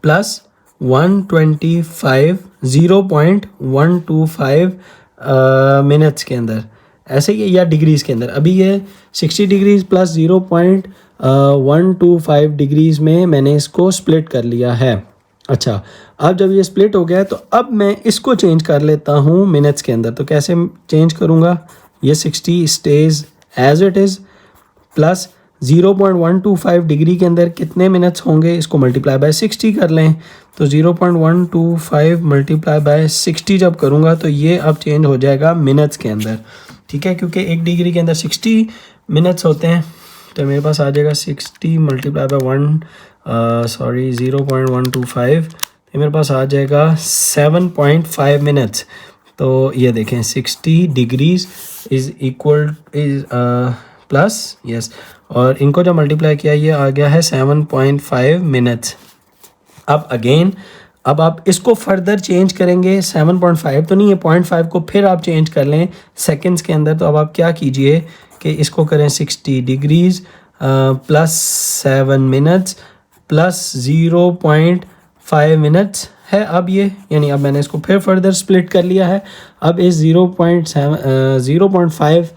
प्लस 125 0.125 मिनट्स के अंदर, ऐसे ही या डिग्रीज़ के अंदर। अभी ये 60 डिग्रीज प्लस 0.125 डिग्रीज़ में मैंने इसको स्प्लिट कर लिया है। अच्छा, अब जब ये स्प्लिट हो गया है तो अब मैं इसको चेंज कर लेता हूँ मिनट्स के अंदर। तो कैसे चेंज करूँगा, ये 60 stage as it is plus 0.125 degree के अंदर कितने मिनट्स होंगे, इसको मल्टीप्लाई बाय 60 कर लें। तो 0.125 मल्टीप्लाई बाय 60 जब करूँगा तो ये अब चेंज हो जाएगा मिनट्स के अंदर, ठीक है, क्योंकि एक डिग्री के अंदर 60 मिनट्स होते हैं। तो मेरे पास आ जाएगा 60 मल्टीप्लाई बाय 0.125, तो मेरे पास आ जाएगा 7.5 मिनट्स। तो ये देखें 60 degrees is equal is plus yes, और इनको जो मल्टीप्लाई किया ये आ गया है 7.5 मिनट्स। अब अगेन अब आप इसको फर्दर चेंज करेंगे, 7.5 तो नहीं है, 0.5 को फिर आप चेंज कर लें सेकंड्स के अंदर। तो अब आप क्या कीजिए कि इसको करें 60 degrees plus 7 minutes plus 0.5 minutes है अब ये, यानी अब मैंने इसको फिर फर्दर स्प्लिट कर लिया है। अब इस 0.5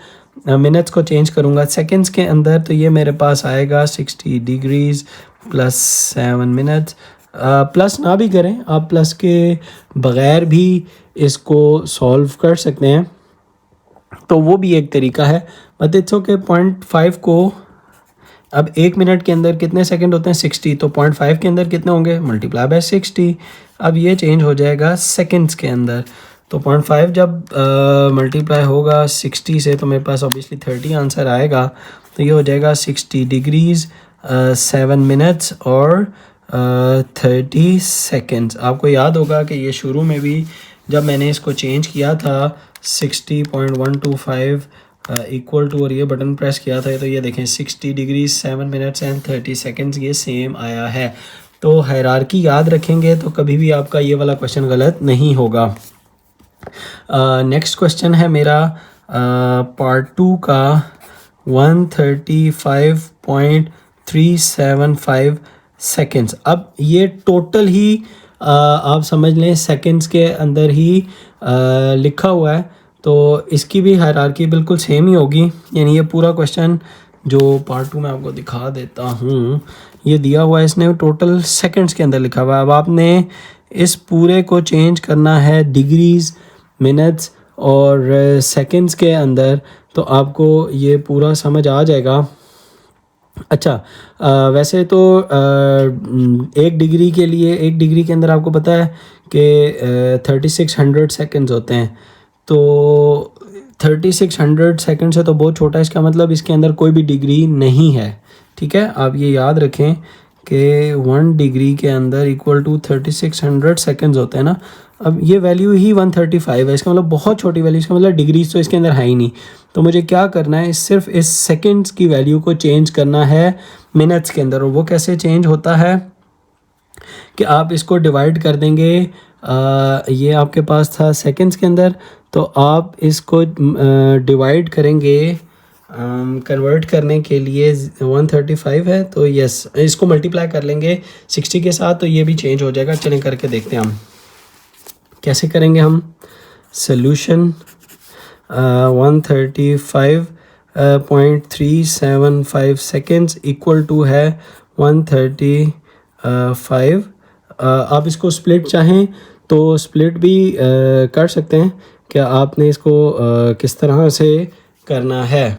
मिनट्स को चेंज करूँगा सेकंड्स के अंदर, तो ये मेरे पास आएगा 60 डिग्रीज प्लस 7 मिनट्स। प्लस ना भी करें आप, प्लस के बग़ैर भी इसको सॉल्व कर सकते हैं, तो वो भी एक तरीका है। But it's okay. 0.5 को अब 1 मिनट के अंदर कितने सेकंड होते हैं, 60, तो 0.5 के अंदर कितने होंगे, मल्टीप्लाई बाय 60। अब ये चेंज हो जाएगा सेकंड्स के अंदर। तो 0.5 जब मल्टीप्लाई होगा 60 से तो मेरे पास ऑब्वियसली 30 आंसर आएगा। तो ये हो जाएगा 60 डिग्रीज 7 मिनट्स और 30 सेकेंड्स। आपको याद होगा कि ये शुरू में भी जब मैंने इसको चेंज किया था 60.125 इक्वल टू और ये बटन प्रेस किया था, तो ये देखें 60 डिग्रीज 7 मिनट्स एंड 30 सेकेंड्स ये सेम आया है। तो हायरार्की याद रखेंगे तो कभी भी आपका ये वाला क्वेश्चन गलत नहीं होगा। नेक्स्ट क्वेश्चन है मेरा पार्ट 2 का 135.375 सेकेंड्स। अब ये टोटल ही आप समझ लें सेकेंड्स के अंदर ही लिखा हुआ है, तो इसकी भी हायरार्की बिल्कुल सेम ही होगी। यानी ये पूरा क्वेश्चन जो पार्ट 2 में आपको दिखा देता हूँ, ये दिया हुआ है, इसने टोटल सेकेंड्स के अंदर लिखा हुआ है। अब आपने इस पूरे को चेंज करना है डिग्रीज, मिनट्स और सेकेंड्स के अंदर, तो आपको ये पूरा समझ आ जाएगा। अच्छा, वैसे तो 1 डिग्री के लिए 1 डिग्री के अंदर आपको पता है कि 3600 सेकेंड्स होते हैं। तो 3600 सेकेंड से तो बहुत छोटा है, इसका मतलब इसके अंदर कोई भी डिग्री नहीं है, ठीक है। आप ये याद रखें कि 1 डिग्री के अंदर इक्वल टू 3600 सेकेंड्स होते हैं ना। अब ये वैल्यू ही 135 है, इसका मतलब बहुत छोटी वैल्यू, इसका मतलब डिग्रीज तो इसके अंदर है ही नहीं। तो मुझे क्या करना है, सिर्फ इस सेकेंड्स की वैल्यू को चेंज करना है मिनट्स के अंदर। और वो कैसे चेंज होता है कि आप इसको डिवाइड कर देंगे, ये आपके पास था सेकेंड्स के अंदर, तो आप इसको डिवाइड करेंगे कन्वर्ट करने के लिए 135 है, तो यस इसको मल्टीप्लाई कर लेंगे 60 के साथ, तो ये भी चेंज हो जाएगा। चलें करके देखते हैं हम कैसे करेंगे। हम सोल्यूशन 135.375 सेकेंड्स इक्वल टू है 135। आप इसको स्प्लिट चाहें तो स्प्लिट भी कर सकते हैं। क्या आपने इसको किस तरह से करना है,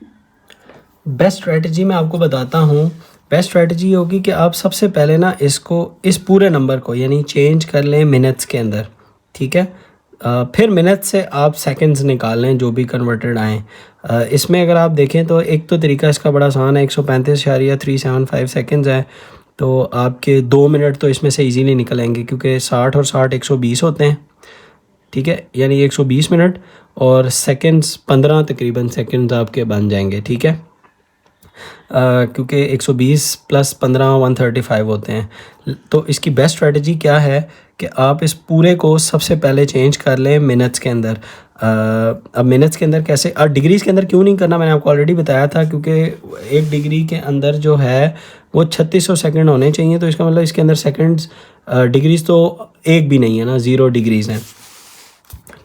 बेस्ट स्ट्रेटजी मैं आपको बताता हूँ। बेस्ट स्ट्रेटजी होगी कि आप सबसे पहले ना इसको, इस पूरे नंबर को यानी चेंज कर लें मिनट्स के अंदर, ठीक है। फिर मिनट्स से आप सेकंड्स निकाल लें जो भी कन्वर्टेड आएँ। इसमें अगर आप देखें तो एक तो तरीका इसका बड़ा आसान है, 135.375 सेकेंड्स है, तो आपके 2 मिनट तो इसमें से इजीली निकलेंगे, क्योंकि 60 और 60 120 होते हैं, ठीक है, यानी 120 मिनट और सेकंड्स 15 तकरीबन सेकंड्स आपके बन जाएंगे, ठीक है। क्योंकि 120 + 15 135 होते हैं। तो इसकी बेस्ट स्ट्रेटजी क्या है कि आप इस पूरे को सबसे पहले चेंज कर लें मिनट्स के अंदर। अब मिनट्स के अंदर कैसे, और डिग्रीज़ के अंदर क्यों नहीं करना, मैंने आपको ऑलरेडी बताया था, क्योंकि 1 डिग्री के अंदर जो है वो 3600 सेकंड होने चाहिए। तो इसका मतलब इसके अंदर सेकंड्स, डिग्रीज़ तो एक भी नहीं है ना, 0 डिग्रीज़ हैं।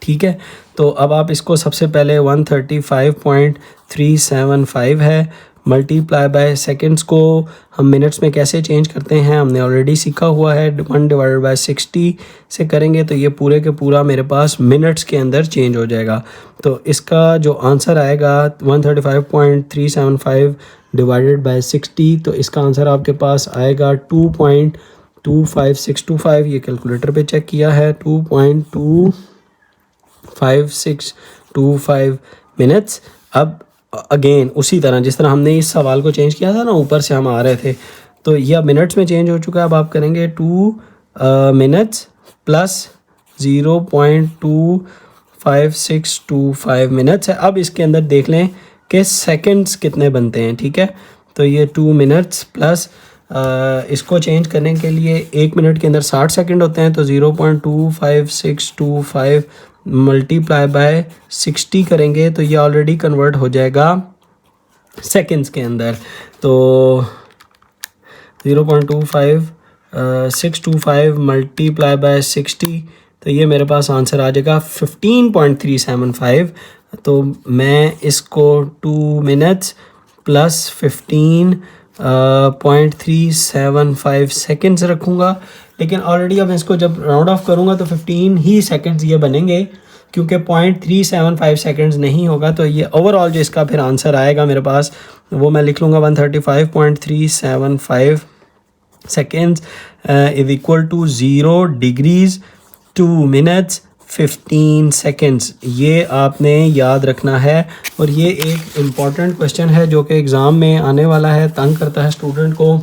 ठीक है, तो अब आप इसको सबसे पहले 135.375 है, मल्टीप्लाई बाय सेकंड्स को हम मिनट्स में कैसे चेंज करते हैं हमने ऑलरेडी सीखा हुआ है। 1/60 से करेंगे तो ये पूरे के पूरा मेरे पास मिनट्स के अंदर चेंज हो जाएगा। तो इसका जो आंसर आएगा 135.375 डिवाइडेड बाय 60, तो इसका आंसर आपके पास आएगा 2.25625। ये कैलकुलेटर पे चेक किया है, 2.25625 मिनट्स। अब अगेन उसी तरह जिस तरह हमने इस सवाल को चेंज किया था ना, ऊपर से हम आ रहे थे, तो ये अब मिनट्स में चेंज हो चुका है। अब आप करेंगे 2 मिनट्स प्लस 0.25625 मिनट्स है। अब इसके अंदर देख लें कि सेकंड्स कितने बनते हैं। ठीक है, तो ये 2 मिनट्स प्लस इसको चेंज करने के लिए 1 मिनट के अंदर 60 सेकंड होते हैं, तो 0.25625 मल्टीप्लाई बाय 60 करेंगे तो ये ऑलरेडी कन्वर्ट हो जाएगा सेकंड्स के अंदर। तो 0.25625 मल्टीप्लाई बाय 60, तो ये मेरे पास आंसर आ जाएगा 15.375। तो मैं इसको 2 मिनट्स प्लस 15.375 सेकेंड्स रखूँगा, लेकिन ऑलरेडी अब इसको जब राउंड ऑफ करूँगा तो 15 ही सेकेंड्स ये बनेंगे, क्योंकि 0.375 सेकेंड्स नहीं होगा। तो ये ओवरऑल जो इसका फिर आंसर आएगा मेरे पास, वो मैं लिख लूँगा 135.375 seconds is equal to 0 degrees 2 minutes 15 seconds. ये आपने याद रखना है, और ये एक इम्पॉर्टेंट क्वेश्चन है जो कि एग्ज़ाम में आने वाला है, तंग करता है स्टूडेंट को।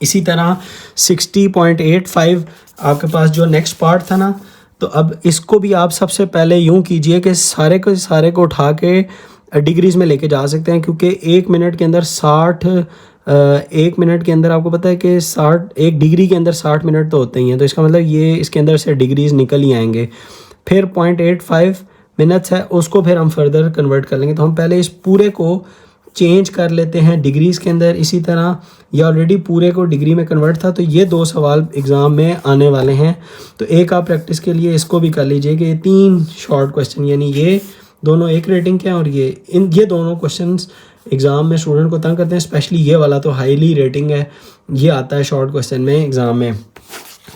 इसी तरह 60.85 आपके पास जो नेक्स्ट पार्ट था ना, तो अब इसको भी आप सबसे पहले यूँ कीजिए कि सारे को उठा के डिग्रीज़ में लेके जा सकते हैं, क्योंकि 1 मिनट के अंदर 1 मिनट के अंदर आपको पता है कि 1 डिग्री के अंदर 60 मिनट तो होते ही हैं। तो इसका मतलब ये इसके अंदर से डिग्रीज़ निकल ही आएंगे। फिर 0.85 मिनट्स है, उसको फिर हम फर्दर कन्वर्ट कर लेंगे। तो हम पहले इस पूरे को चेंज कर लेते हैं डिग्रीज़ के अंदर। इसी तरह ये ऑलरेडी पूरे को डिग्री में कन्वर्ट था, तो ये 2 सवाल एग्ज़ाम में आने वाले हैं। तो एक आप प्रैक्टिस के लिए इसको भी कर लीजिए कि 3 शॉर्ट क्वेश्चन, यानी ये दोनों एक रेटिंग के हैं, और ये दोनों क्वेश्चंस एग्ज़ाम में स्टूडेंट को तंग करते हैं। स्पेशली ये वाला तो हाईली रेटिंग है, ये आता है शॉर्ट क्वेश्चन में एग्ज़ाम में।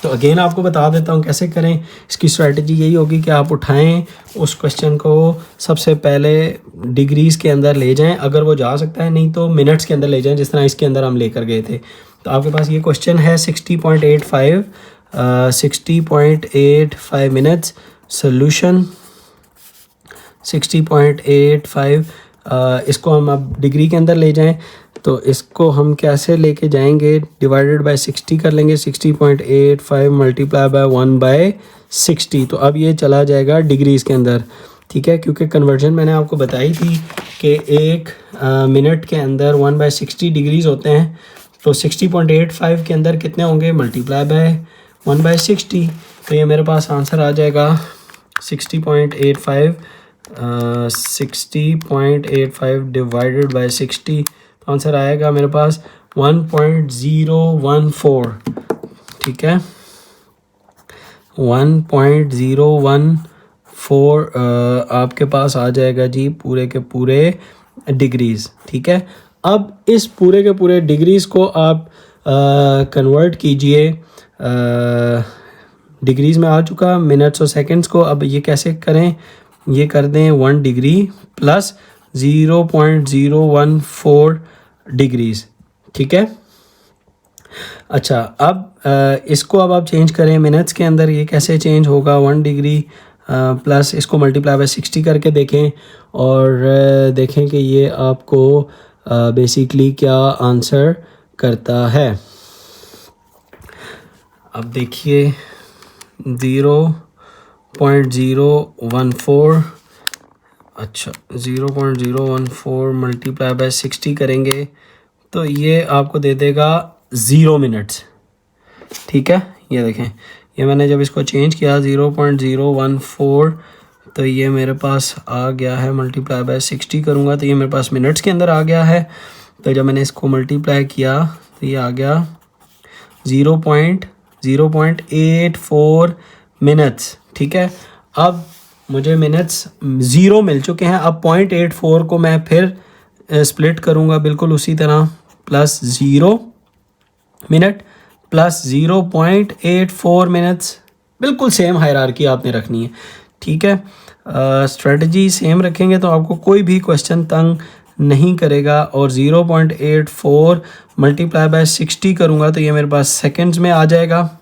तो अगेन आपको बता देता हूँ कैसे करें। इसकी स्ट्रेटजी यही होगी कि आप उठाएं उस क्वेश्चन को, सबसे पहले डिग्रीज़ के अंदर ले जाएं, अगर वो जा सकता है, नहीं तो मिनट्स के अंदर ले जाएं, जिस तरह इसके अंदर हम लेकर गए थे। तो आपके पास ये क्वेश्चन है 60.85 मिनट्स, सोल्यूशन 60.85। इसको हम अब डिग्री के अंदर ले जाएं, तो इसको हम कैसे लेके जाएंगे, डिवाइडेड बाय 60 कर लेंगे। 60.85 मल्टीप्लाई बाय 1/60, तो अब ये चला जाएगा डिग्रीज़ के अंदर। ठीक है, क्योंकि कन्वर्जन मैंने आपको बताई थी कि 1 मिनट के अंदर 1/60 डिग्रीज़ होते हैं। तो 60.85 के अंदर कितने होंगे, मल्टीप्लाई बाय 1/60। तो ये मेरे पास आंसर आ जाएगा 60.85 डिवाइडेड बाय 60, तो आंसर आएगा मेरे पास 1.014। ठीक है, 1.014 आपके पास आ जाएगा जी पूरे के पूरे डिग्रीज़। ठीक है, अब इस पूरे के पूरे डिग्रीज़ को आप कन्वर्ट कीजिए, डिग्रीज़ में आ चुका मिनट्स और सेकंड्स को। अब ये कैसे करें, ये कर दें 1 डिग्री प्लस 0.014 डिग्रीज़। ठीक है, अच्छा, अब इसको अब आप चेंज करें मिनट्स के अंदर। ये कैसे चेंज होगा, 1 डिग्री प्लस इसको मल्टीप्लाई बाय 60 करके देखें, और देखें कि ये आपको बेसिकली क्या आंसर करता है। अब देखिए 0.014 अच्छा 0.014 मल्टीप्लाई बाय 60 करेंगे तो ये आपको दे देगा 0 मिनट्स। ठीक है, ये देखें, ये मैंने जब इसको चेंज किया 0.014 तो ये मेरे पास आ गया है, मल्टीप्लाई बाय 60 करूँगा तो ये मेरे पास मिनट्स के अंदर आ गया है। तो जब मैंने इसको मल्टीप्लाई किया तो ये आ गया 0.084 मिनट्स। ठीक है, अब मुझे मिनट्स 0 मिल चुके हैं। अब 0.84 को मैं फिर स्प्लिट करूँगा बिल्कुल उसी तरह, प्लस 0 मिनट प्लस 0.84 मिनट्स, बिल्कुल सेम हायरार्की आपने रखनी है। ठीक है, स्ट्रेटजी सेम रखेंगे तो आपको कोई भी क्वेश्चन तंग नहीं करेगा। और 0.84 मल्टीप्लाई बाय 60 करूँगा तो ये मेरे पास सेकंड्स में आ जाएगा।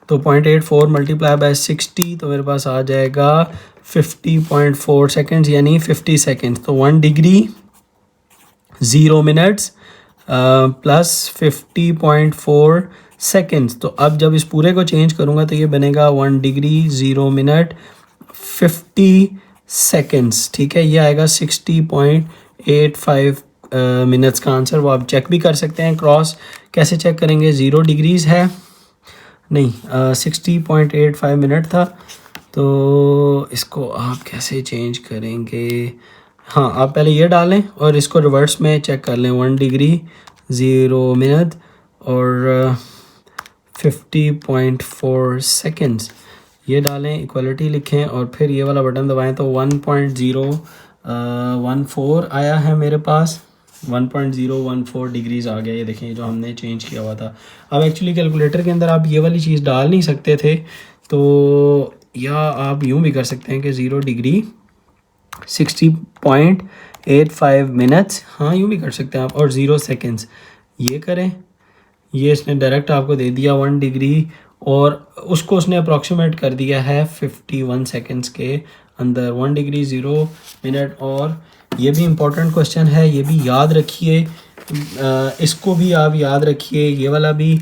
तो 0.84 मल्टीप्लाई बाय 60 तो मेरे पास आ जाएगा 50.4 सेकंड्स, यानी 50 सेकंड्स। तो 1 डिग्री 0 मिनट्स प्लस 50.4 सेकंड्स। तो अब जब इस पूरे को चेंज करूँगा तो ये बनेगा 1 डिग्री 0 मिनट 50 सेकंड्स। ठीक है, ये आएगा 60.85 मिनट्स का आंसर। वो आप चेक भी कर सकते हैं, क्रॉस कैसे चेक करेंगे, 0 डिग्रीज है नहीं, 60.85 मिनट था। तो इसको आप कैसे चेंज करेंगे, हाँ आप पहले ये डालें और इसको रिवर्स में चेक कर लें, 1 डिग्री 0 मिनट और 50.4 सेकंड्स ये डालें, इक्वलिटी लिखें और फिर ये वाला बटन दबाएं तो 1.014 आया है मेरे पास, 1.014 डिग्रीज आ गया। ये देखें जो हमने चेंज किया हुआ था। अब एक्चुअली कैलकुलेटर के अंदर आप ये वाली चीज़ डाल नहीं सकते थे, तो या आप यूँ भी कर सकते हैं कि 0 डिग्री 60.85 मिनट्स, हाँ यूँ भी कर सकते हैं आप, और 0 सेकेंड्स ये करें। ये इसने डायरेक्ट आपको दे दिया 1 डिग्री और उसको उसने अप्रॉक्सीमेट कर दिया है 51 सेकेंड्स के अंदर, 1 डिग्री 0 मिनट। और ये भी इम्पोर्टेंट क्वेश्चन है, ये भी याद रखिए, इसको भी आप याद रखिए, ये वाला भी,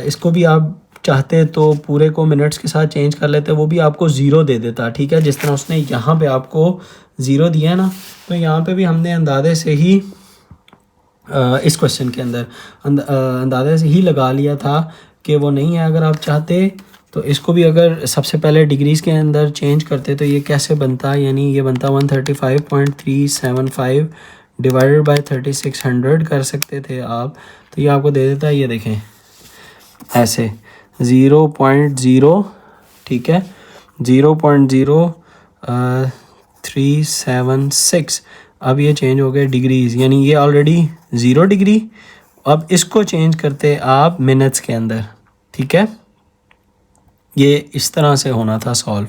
इसको भी आप चाहते तो पूरे को मिनट्स के साथ चेंज कर लेते, वो भी आपको 0 दे देता। ठीक है, जिस तरह उसने यहाँ पे आपको 0 दिया है ना, तो यहाँ पे भी हमने अंदाजे से ही इस क्वेश्चन के अंदर अंदाजे से ही लगा लिया था कि वो नहीं है। अगर आप चाहते तो इसको भी अगर सबसे पहले डिग्रीज़ के अंदर चेंज करते तो ये कैसे बनता, यानी ये बनता 135.375 डिवाइडेड बाय 3600 कर सकते थे आप, तो ये आपको दे देता है, ये देखें ऐसे 0.0, ठीक है 0.0376। अब ये चेंज हो गए डिग्रीज़, यानी ये ऑलरेडी 0 डिग्री, अब इसको चेंज करते आप मिनट्स के अंदर। ठीक है, ये इस तरह से होना था सॉल्व,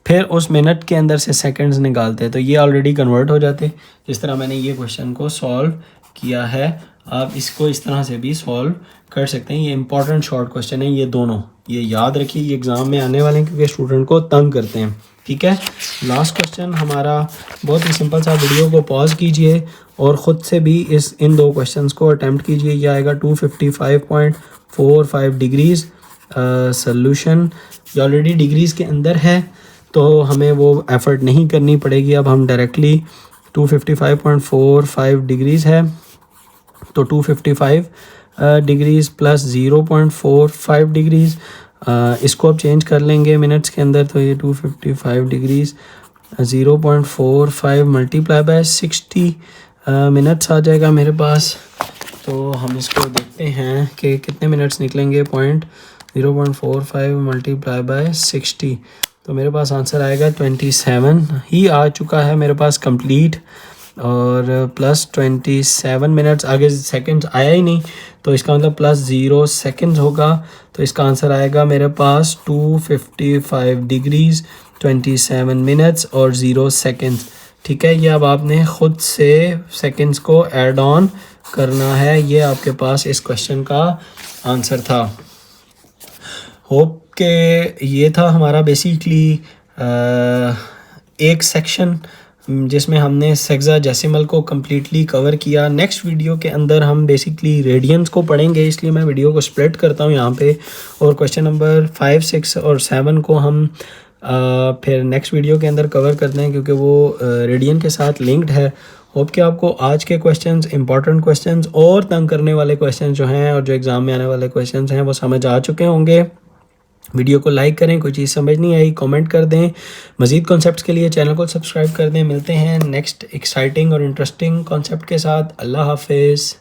फिर उस मिनट के अंदर से सेकंड्स निकालते तो ये ऑलरेडी कन्वर्ट हो जाते। जिस तरह मैंने ये क्वेश्चन को सॉल्व किया है, आप इसको इस तरह से भी सॉल्व कर सकते हैं। ये इंपॉर्टेंट शॉर्ट क्वेश्चन है, ये दोनों ये याद रखिए, ये एग्ज़ाम में आने वाले हैं क्योंकि स्टूडेंट को तंग करते हैं। ठीक है, लास्ट क्वेश्चन हमारा बहुत ही सिंपल सा, वीडियो को पॉज कीजिए और ख़ुद से भी इन 2 क्वेश्चंस को अटैम्प्ट कीजिए। ये आएगा 255.45 डिग्रीज़ सॉल्यूशन, ये ऑलरेडी डिग्रीज़ के अंदर है तो हमें वो एफ़र्ट नहीं करनी पड़ेगी। अब हम डायरेक्टली 255.45 डिग्रीज़ है तो 255 डिग्रीज़ प्लस 0.45 डिग्रीज़, इसको अब चेंज कर लेंगे मिनट्स के अंदर, तो ये 255 डिग्रीज़ 0.45 मल्टीप्लाई बाय 60 मिनट्स आ जाएगा मेरे पास। तो हम इसको देखते हैं कि कितने मिनट्स निकलेंगे, 0.45 मल्टीप्लाई बाय 60, तो मेरे पास आंसर आएगा 27 ही आ चुका है मेरे पास कंप्लीट, और प्लस 27 मिनट्स, आगे सेकंड्स आया ही नहीं तो इसका मतलब प्लस 0 सेकंड्स होगा। तो इसका आंसर आएगा मेरे पास 255 डिग्रीज़ 27 मिनट्स और 0 सेकंड्स। ठीक है, ये अब आपने ख़ुद से सेकंड्स को ऐड ऑन करना है। ये आपके पास इस क्वेश्चन का आंसर था। होप के ये था हमारा बेसिकली एक सेक्शन जिसमें हमने सेक्साडेसिमल को कम्प्लीटली कवर किया। नेक्स्ट वीडियो के अंदर हम बेसिकली रेडियंस को पढ़ेंगे, इसलिए मैं वीडियो को स्प्लिट करता हूँ यहाँ पे, और क्वेश्चन नंबर 5, 6 और 7 को हम फिर नेक्स्ट वीडियो के अंदर कवर करते हैं, क्योंकि वो रेडियन के साथ लिंक्ड है। होप कि आपको आज के क्वेश्चंस, इंपॉर्टेंट क्वेश्चंस और तंग करने वाले क्वेश्चंस जो हैं और जो एग्ज़ाम में आने वाले क्वेश्चंस हैं वो समझ आ चुके होंगे। वीडियो को लाइक करें, कोई चीज़ समझ नहीं आई कमेंट कर दें। मज़ीद कॉन्सेप्ट्स के लिए चैनल को सब्सक्राइब कर दें। मिलते हैं नेक्स्ट एक्साइटिंग और इंटरेस्टिंग कॉन्सेप्ट के साथ। अल्लाह हाफिज़।